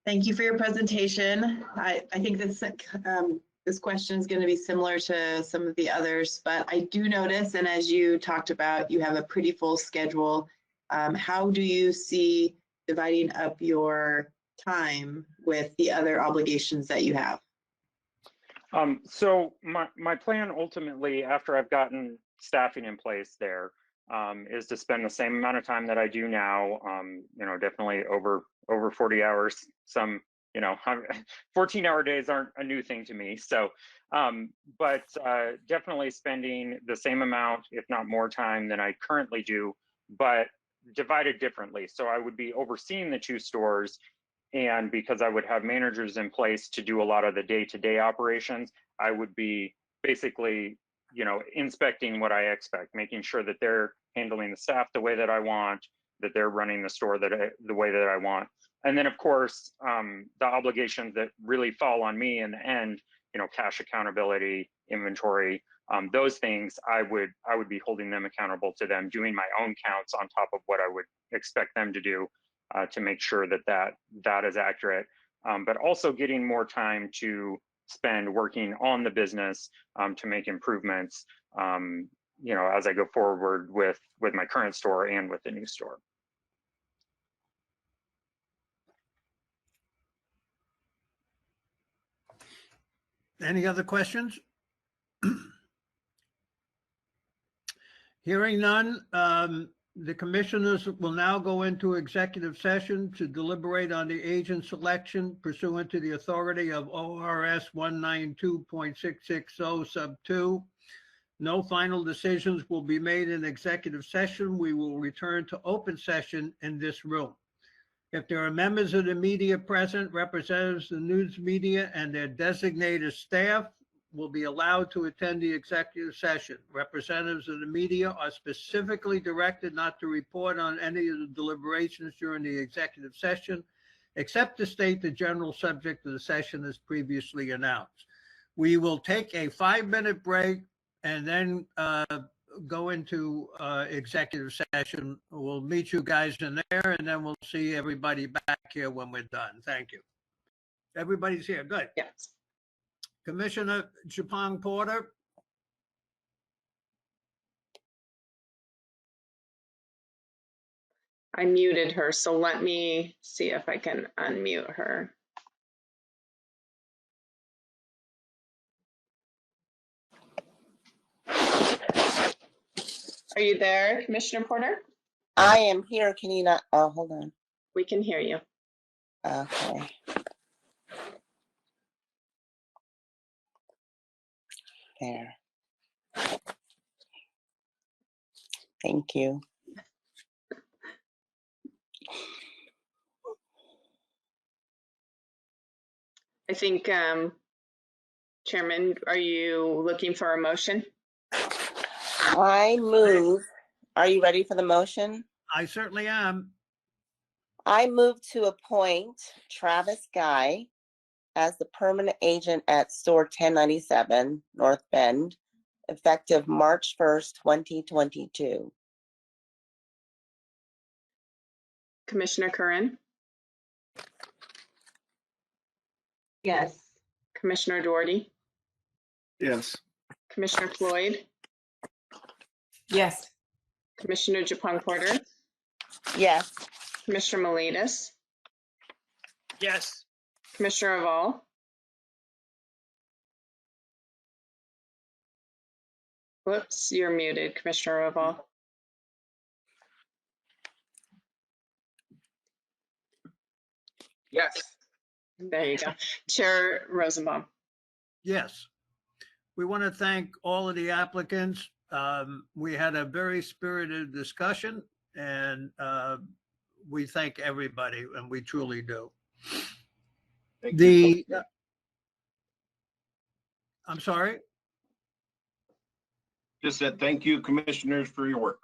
Thank you for your presentation. I think this question is going to be similar to some of the others, but I do notice, and as you talked about, you have a pretty full schedule. How do you see dividing up your time with the other obligations that you have? So my plan ultimately, after I've gotten staffing in place there, is to spend the same amount of time that I do now, definitely over 40 hours. Some, 14-hour days aren't a new thing to me. So, but definitely spending the same amount, if not more time than I currently do, but divided differently. So I would be overseeing the 2 stores, and because I would have managers in place to do a lot of the day-to-day operations, I would be basically inspecting what I expect, making sure that they're handling the staff the way that I want, that they're running the store the way that I want. And then of course, the obligations that really fall on me in the end, cash accountability, inventory, those things, I would be holding them accountable to them, doing my own counts on top of what I would expect them to do to make sure that is accurate. But also getting more time to spend working on the business to make improvements, as I go forward with my current store and with the new store. Any other questions? Hearing none, the commissioners will now go into executive session to deliberate on the agent selection pursuant to the authority of ORS 192.660 sub 2. No final decisions will be made in executive session. We will return to open session in this room. If there are members of the media present, representatives of the news media and their designated staff will be allowed to attend the executive session. Representatives of the media are specifically directed not to report on any of the deliberations during the executive session, except to state the general subject of the session as previously announced. We will take a 5-minute break and then go into executive session. We'll meet you guys in there, and then we'll see everybody back here when we're done. Thank you. Everybody's here. Good. Yes. Commissioner Chapang Porter. I muted her, so let me see if I can unmute her. Are you there, Commissioner Porter? I am here. Can you not? Oh, hold on. We can hear you. Okay. There. Thank you. I think, Chairman, are you looking for a motion? I move. Are you ready for the motion? I certainly am. I move to appoint Travis Guy as the permanent agent at store 1097 North Bend, effective March 1st, 2022. Commissioner Curran, Yes. Commissioner Doherty, Yes. Commissioner Floyd, Yes. Commissioner Japung Porter, Yes. Commissioner Miletus, Yes. Commissioner Aval, whoops, you're muted, Commissioner Aval. Yes. There you go. Chair Rosenbaum. Yes. We want to thank all of the applicants. We had a very spirited discussion, and we thank everybody, and we truly do. Thank you. I'm sorry? Just said thank you, commissioners, for your work.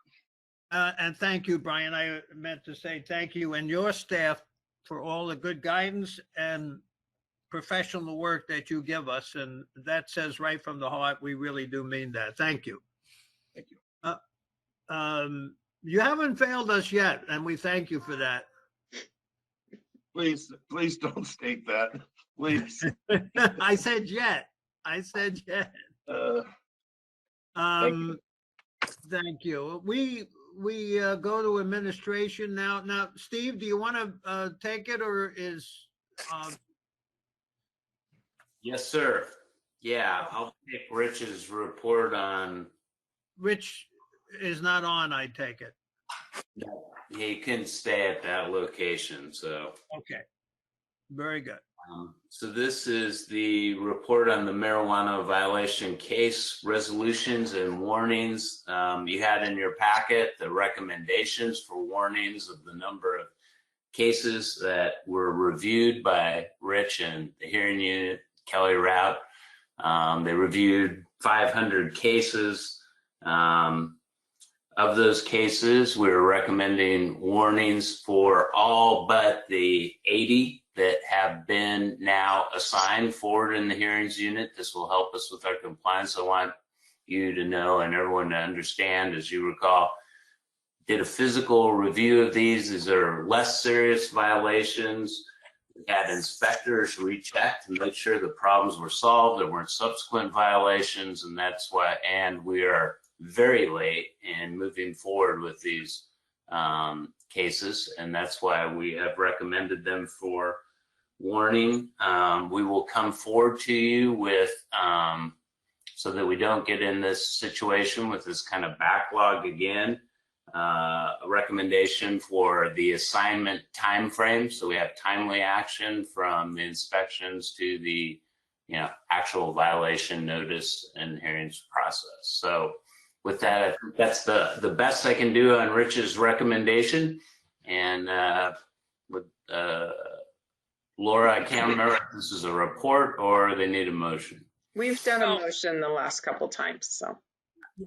And thank you, Brian. I meant to say thank you and your staff for all the good guidance and professional work that you give us. And that says right from the heart, we really do mean that. Thank you. Thank you. You haven't failed us yet, and we thank you for that. Please don't state that. Please. I said yet. I said yet. Thank you. We go to administration now. Now, Steve, do you want to take it, or is? Yes, sir. Yeah, I'll take Rich's report on. Rich is not on, I take it. He couldn't stay at that location, so. Okay, very good. So this is the report on the marijuana violation case resolutions and warnings. You had in your packet the recommendations for warnings of the number of cases that were reviewed by Rich and the hearing unit, Kelly Rout. They reviewed 500 cases. Of those cases, we're recommending warnings for all but the 80 that have been now assigned forward in the hearings unit. This will help us with our compliance. I want you to know and everyone to understand, as you recall, did a physical review of these. These are less serious violations. We had inspectors recheck to make sure the problems were solved. There weren't subsequent violations, and that's why, and we are very late in moving forward with these cases, and that's why we have recommended them for warning. We will come forward to you with, so that we don't get in this situation with this kind of backlog again, a recommendation for the assignment time frame. So we have timely action from the inspections to the actual violation notice and hearings process. So with that, I think that's the best I can do on Rich's recommendation. And with Laura, I can't remember if this is a report or they need a motion. We've done a motion the last couple times, so.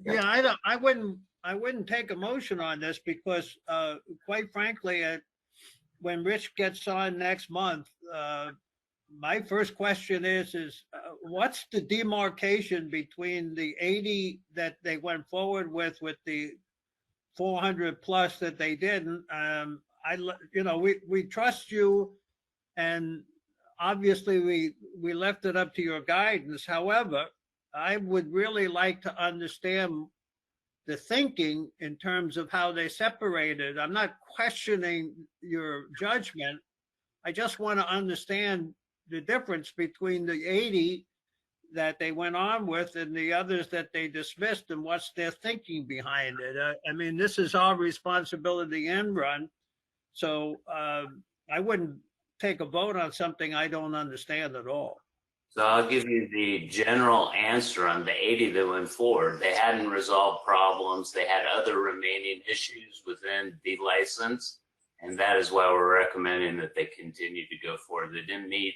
Yeah, I wouldn't take a motion on this because, quite frankly, when Rich gets on next month, my first question is what's the demarcation between the 80 that they went forward with the 400 plus that they didn't? We trust you, and obviously we left it up to your guidance. However, I would really like to understand the thinking in terms of how they separated. I'm not questioning your judgment. I just want to understand the difference between the 80 that they went on with and the others that they dismissed, and what's their thinking behind it. I mean, this is our responsibility and run. So I wouldn't take a vote on something I don't understand at all. So I'll give you the general answer on the 80 that went forward. They hadn't resolved problems. They had other remaining issues within the license. And that is why we're recommending that they continue to go forward. They didn't meet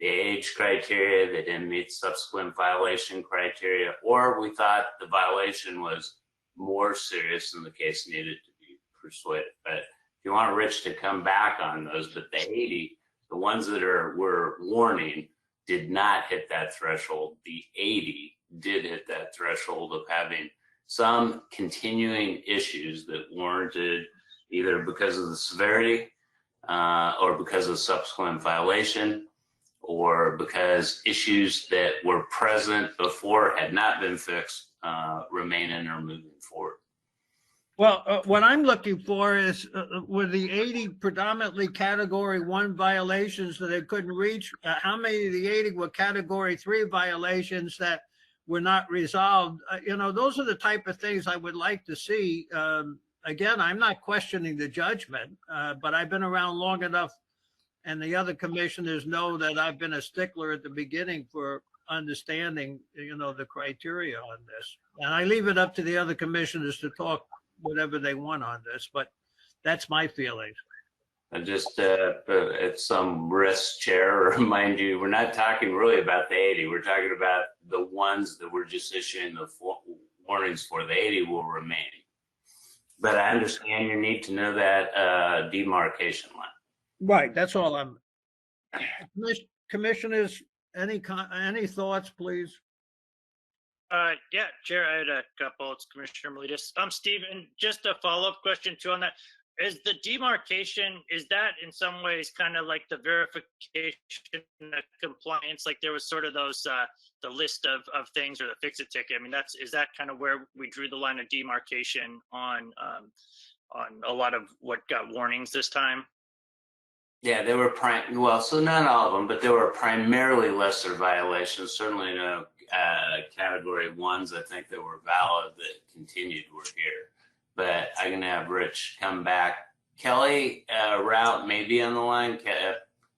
the age criteria. They didn't meet subsequent violation criteria, or we thought the violation was more serious than the case needed to be persuaded. But if you want Rich to come back on those, but the 80, the ones that were warning did not hit that threshold. The 80 did hit that threshold of having some continuing issues that warranted either because of the severity or because of subsequent violation, or because issues that were present before had not been fixed remaining or moving forward. Well, what I'm looking for is were the 80 predominantly category 1 violations that they couldn't reach? How many of the 80 were category 3 violations that were not resolved? You know, those are the type of things I would like to see. Again, I'm not questioning the judgment, but I've been around long enough, and the other commissioners know that I've been a stickler at the beginning for understanding, you know, the criteria on this. And I leave it up to the other commissioners to talk whatever they want on this, but that's my feelings. I just, at some risk, Chair, remind you, we're not talking really about the 80. We're talking about the ones that we're just issuing the warnings for. The 80 will remain. But I understand your need to know that demarcation line. Right, that's all I'm. Commissioners, any thoughts, please? Yeah, Chair, I had a couple. It's Commissioner Miletus. Stephen, just a follow-up question too on that. Is the demarcation, is that in some ways kind of like the verification of compliance? Like there was sort of those, the list of things or the fix-it ticket. I mean, is that kind of where we drew the line of demarcation on a lot of what got warnings this time? Yeah, they were well, so not all of them, but they were primarily lesser violations. Certainly no category 1s, I think, that were valid that continued were here. But I'm going to have Rich come back. Kelly, Route may be on the line.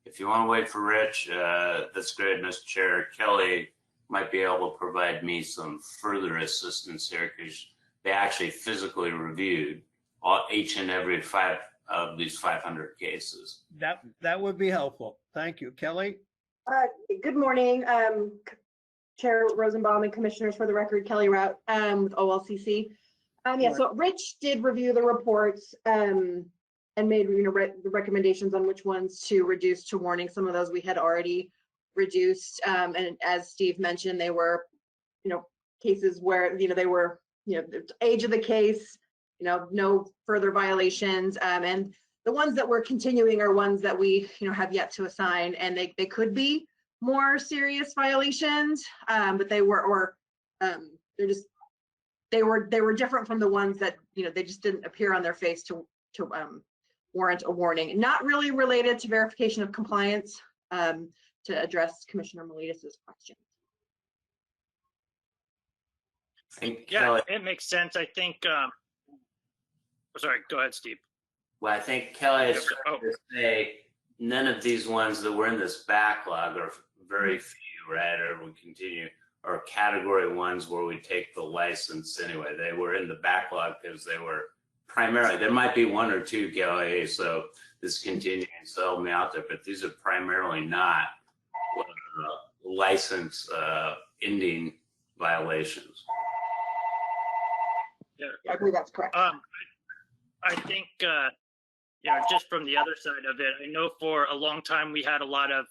If you want to wait for Rich, that's great, Mr. Chair. Kelly might be able to provide me some further assistance here because they actually physically reviewed each and every 5 of these 500 cases. That would be helpful. Thank you. Kelly? Good morning, Chair Rosenbaum and Commissioners. For the record, Kelly Rout with OLCC. Yeah, so Rich did review the reports and made the recommendations on which ones to reduce to warning. Some of those we had already reduced, and as Steve mentioned, they were, cases where they were, the age of the case, no further violations, and the ones that we're continuing are ones that we have yet to assign, and they could be more serious violations, but they were, or they were different from the ones that they just didn't appear on their face to warrant a warning. Not really related to verification of compliance, to address Commissioner Miletus's question. Yeah, it makes sense. I think. Sorry, go ahead, Steve. Well, I think Kelly is trying to say none of these ones that were in this backlog, or very few, right, or we continue, are category 1s where we take the license anyway. They were in the backlog because they were primarily, there might be 1 or 2 Kelly, so this continuing to help me out there, but these are primarily not license ending violations. Yeah, I believe that's correct. I think, just from the other side of it, I know for a long time we had a lot of,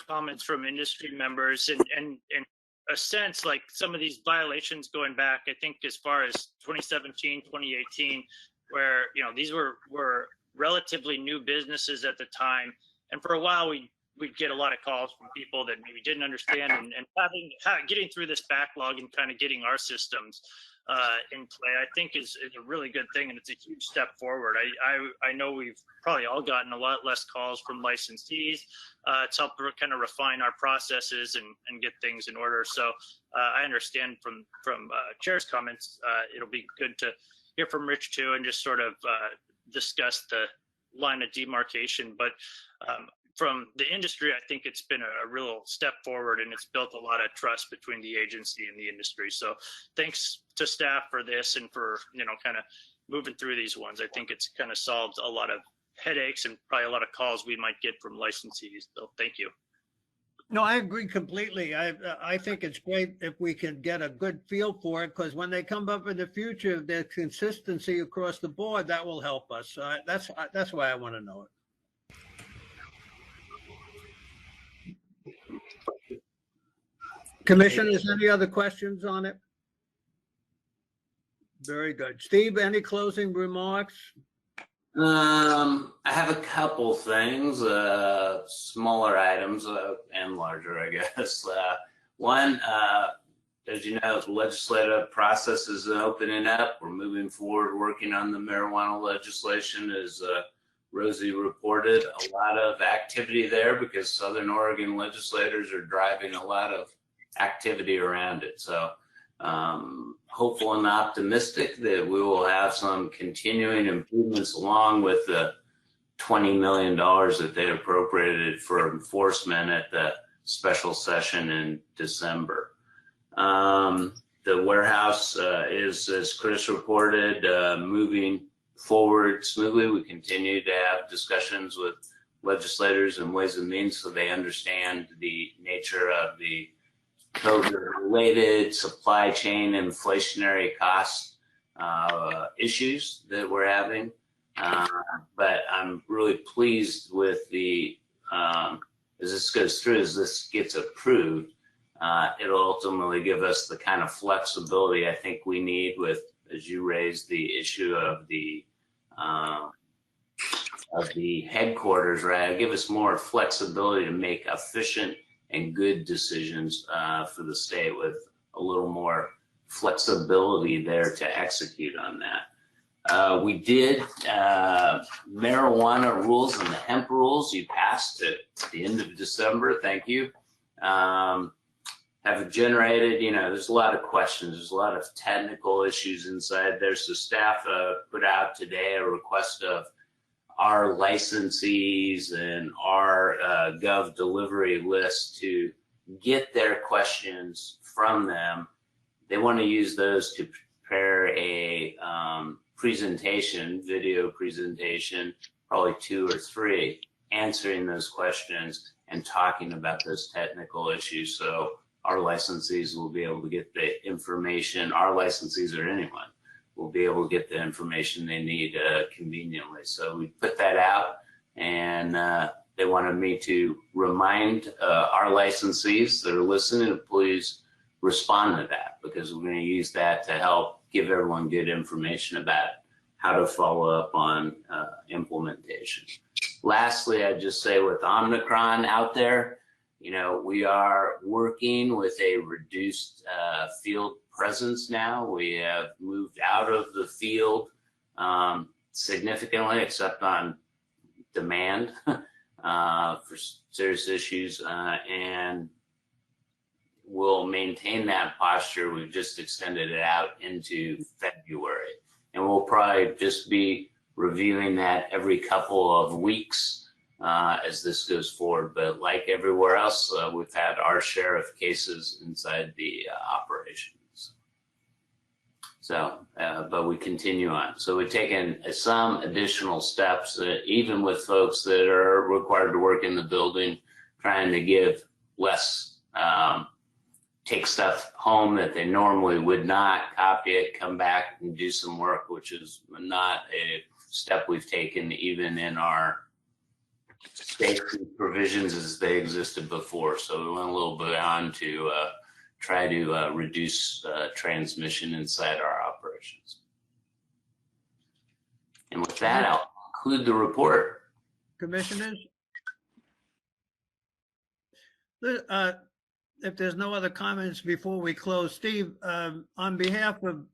comments from industry members and a sense like some of these violations going back, I think as far as 2017, 2018, where, these were relatively new businesses at the time. And for a while, we'd get a lot of calls from people that maybe didn't understand and getting through this backlog and kind of getting our systems in play, I think is a really good thing, and it's a huge step forward. I know we've probably all gotten a lot less calls from licensees. It's helped kind of refine our processes and get things in order. So I understand from Chair's comments, it'll be good to hear from Rich too, and just sort of discuss the line of demarcation. But from the industry, I think it's been a real step forward, and it's built a lot of trust between the agency and the industry. So thanks to staff for this and for, kind of moving through these ones. I think it's kind of solved a lot of headaches and probably a lot of calls we might get from licensees. So thank you. No, I agree completely. I think it's great if we can get a good feel for it, because when they come up in the future, if there's consistency across the board, that will help us. That's why I want to know it. Commissioners, any other questions on it? Very good. Steve, any closing remarks? I have a couple things, smaller items and larger, I guess. One, as you know, the legislative process is opening up. We're moving forward, working on the marijuana legislation, as Rosie reported. A lot of activity there because Southern Oregon legislators are driving a lot of activity around it. So hopeful and optimistic that we will have some continuing improvements along with the $20 million that they appropriated for enforcement at the special session in December. The warehouse is, as Chris reported, moving forward smoothly. We continue to have discussions with legislators and Ways and Means so they understand the nature of the COVID-related supply chain inflationary cost issues that we're having. But I'm really pleased with the, as this goes through, as this gets approved, it'll ultimately give us the kind of flexibility I think we need with, as you raised the issue of the headquarters, right? It'll give us more flexibility to make efficient and good decisions for the state with a little more flexibility there to execute on that. We did marijuana rules and the hemp rules you passed at the end of December. Thank you. Have generated, there's a lot of questions. There's a lot of technical issues inside there. So staff put out today a request of our licensees and our Gov delivery list to get their questions from them. They want to use those to prepare a presentation, video presentation, probably 2 or 3, answering those questions and talking about those technical issues. So our licensees will be able to get the information, our licensees or anyone will be able to get the information they need conveniently. So we put that out, and they wanted me to remind our licensees that are listening to please respond to that, because we're going to use that to help give everyone good information about how to follow up on implementation. Lastly, I'd just say with Omicron out there, we are working with a reduced field presence now. We have moved out of the field significantly, except on demand for serious issues, and we'll maintain that posture. We've just extended it out into February, and we'll probably just be reviewing that every couple of weeks as this goes forward. But like everywhere else, we've had our share of cases inside the operations. So, but we continue on. So we've taken some additional steps, even with folks that are required to work in the building, trying to give less, take stuff home that they normally would not, copy it, come back and do some work, which is not a step we've taken even in our safety provisions as they existed before. So we went a little bit on to try to reduce transmission inside our operations. And with that, I'll conclude the report. Commissioners? If there's no other comments before we close, Steve, on behalf of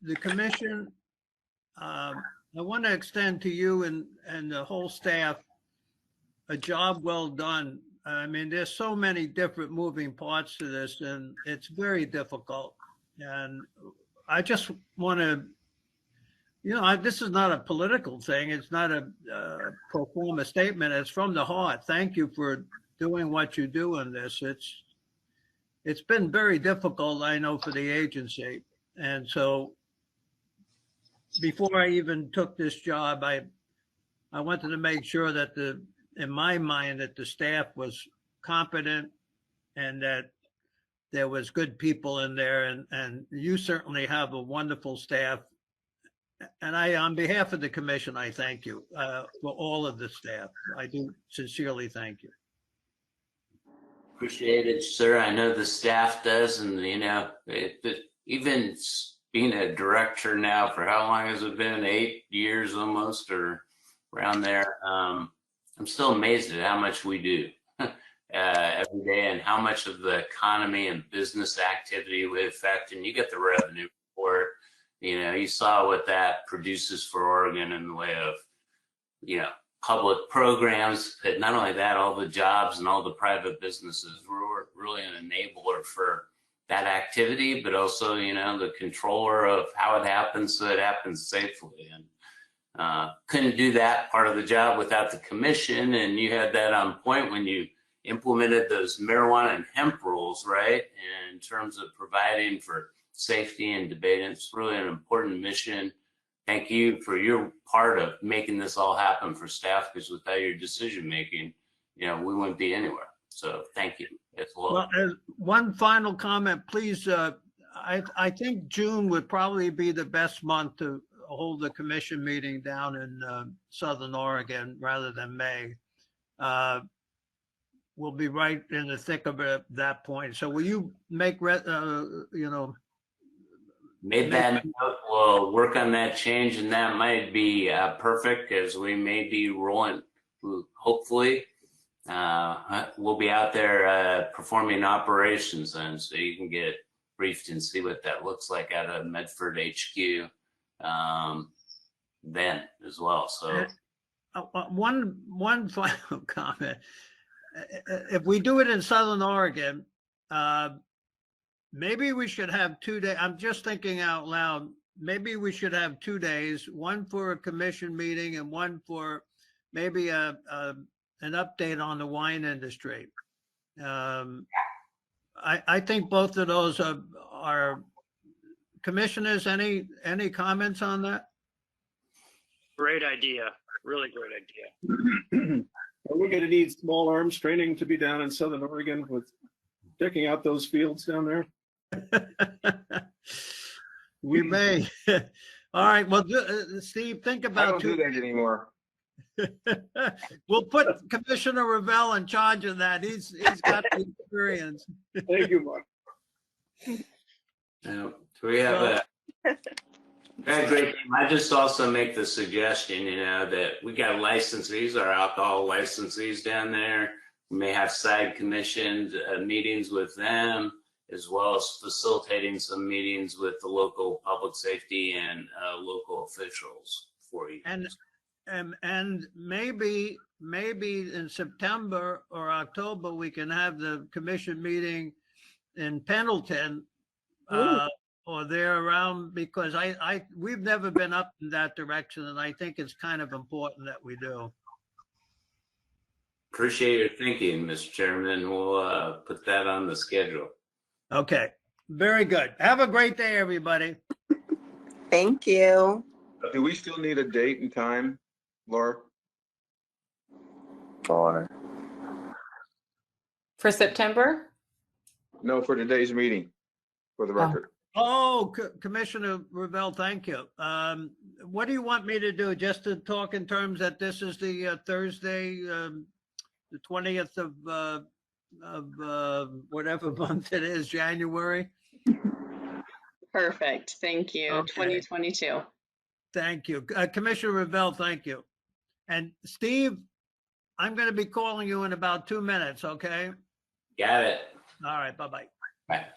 the commission, I want to extend to you and the whole staff a job well done. I mean, there's so many different moving parts to this, and it's very difficult. And I just want to, this is not a political thing. It's not a pro forma statement. It's from the heart. Thank you for doing what you do in this. It's been very difficult, I know, for the agency. And so before I even took this job, I wanted to make sure that in my mind, that the staff was competent and that there was good people in there, and you certainly have a wonderful staff. And I, on behalf of the commission, I thank you for all of the staff. I do sincerely thank you. Appreciate it, sir. I know the staff does, and even being a director now, for how long has it been? 8 years almost, or around there. I'm still amazed at how much we do every day, and how much of the economy and business activity we affect. And you get the revenue report. You saw what that produces for Oregon in the way of, public programs. But not only that, all the jobs and all the private businesses. We're really an enabler for that activity, but also, the controller of how it happens so it happens safely. And couldn't do that part of the job without the commission. And you had that on point when you implemented those marijuana and hemp rules, right? In terms of providing for safety and debate. It's really an important mission. Thank you for your part of making this all happen for staff, because without your decision making, we wouldn't be anywhere. So thank you. Well, as one final comment, please. I think June would probably be the best month to hold the commission meeting down in Southern Oregon rather than May. We'll be right in the thick of it at that point. So will you make, Made that note. We'll work on that change, and that might be perfect, as we may be rolling, hopefully. We'll be out there performing operations then, so you can get briefed and see what that looks like out of Medford HQ then as well. So one final comment. If we do it in Southern Oregon, maybe we should have 2 days. I'm just thinking out loud. Maybe we should have 2 days, one for a commission meeting and one for maybe an update on the wine industry. I think both of those are commissioners. Any comments on that? Great idea. Really great idea. We're going to need small arms training to be down in Southern Oregon with checking out those fields down there. We may. All right. Well, Steve, think about. I don't do that anymore. We'll put Commissioner Revelle in charge of that. He's got the experience. Thank you, Mark. So we have a great team. I just also make the suggestion, that we got licensees, our alcohol licensees down there. We may have side commissioned meetings with them, as well as facilitating some meetings with the local public safety and local officials for you. And maybe in September or October, we can have the commission meeting in Pendleton or there around, because we've never been up in that direction, and I think it's kind of important that we do. Appreciate your thinking, Mr. Chairman. We'll put that on the schedule. Okay, very good. Have a great day, everybody. Thank you. Do we still need a date and time, Laura? For September? No, for today's meeting, for the record. Oh, Commissioner Revelle, thank you. What do you want me to do? Just to talk in terms that this is the Thursday, the 20th of whatever month it is, January? Perfect. Thank you. Okay. 2022. Thank you. Commissioner Revelle, thank you. And Steve, I'm going to be calling you in about 2 minutes, okay? Got it. All right, bye-bye. Bye.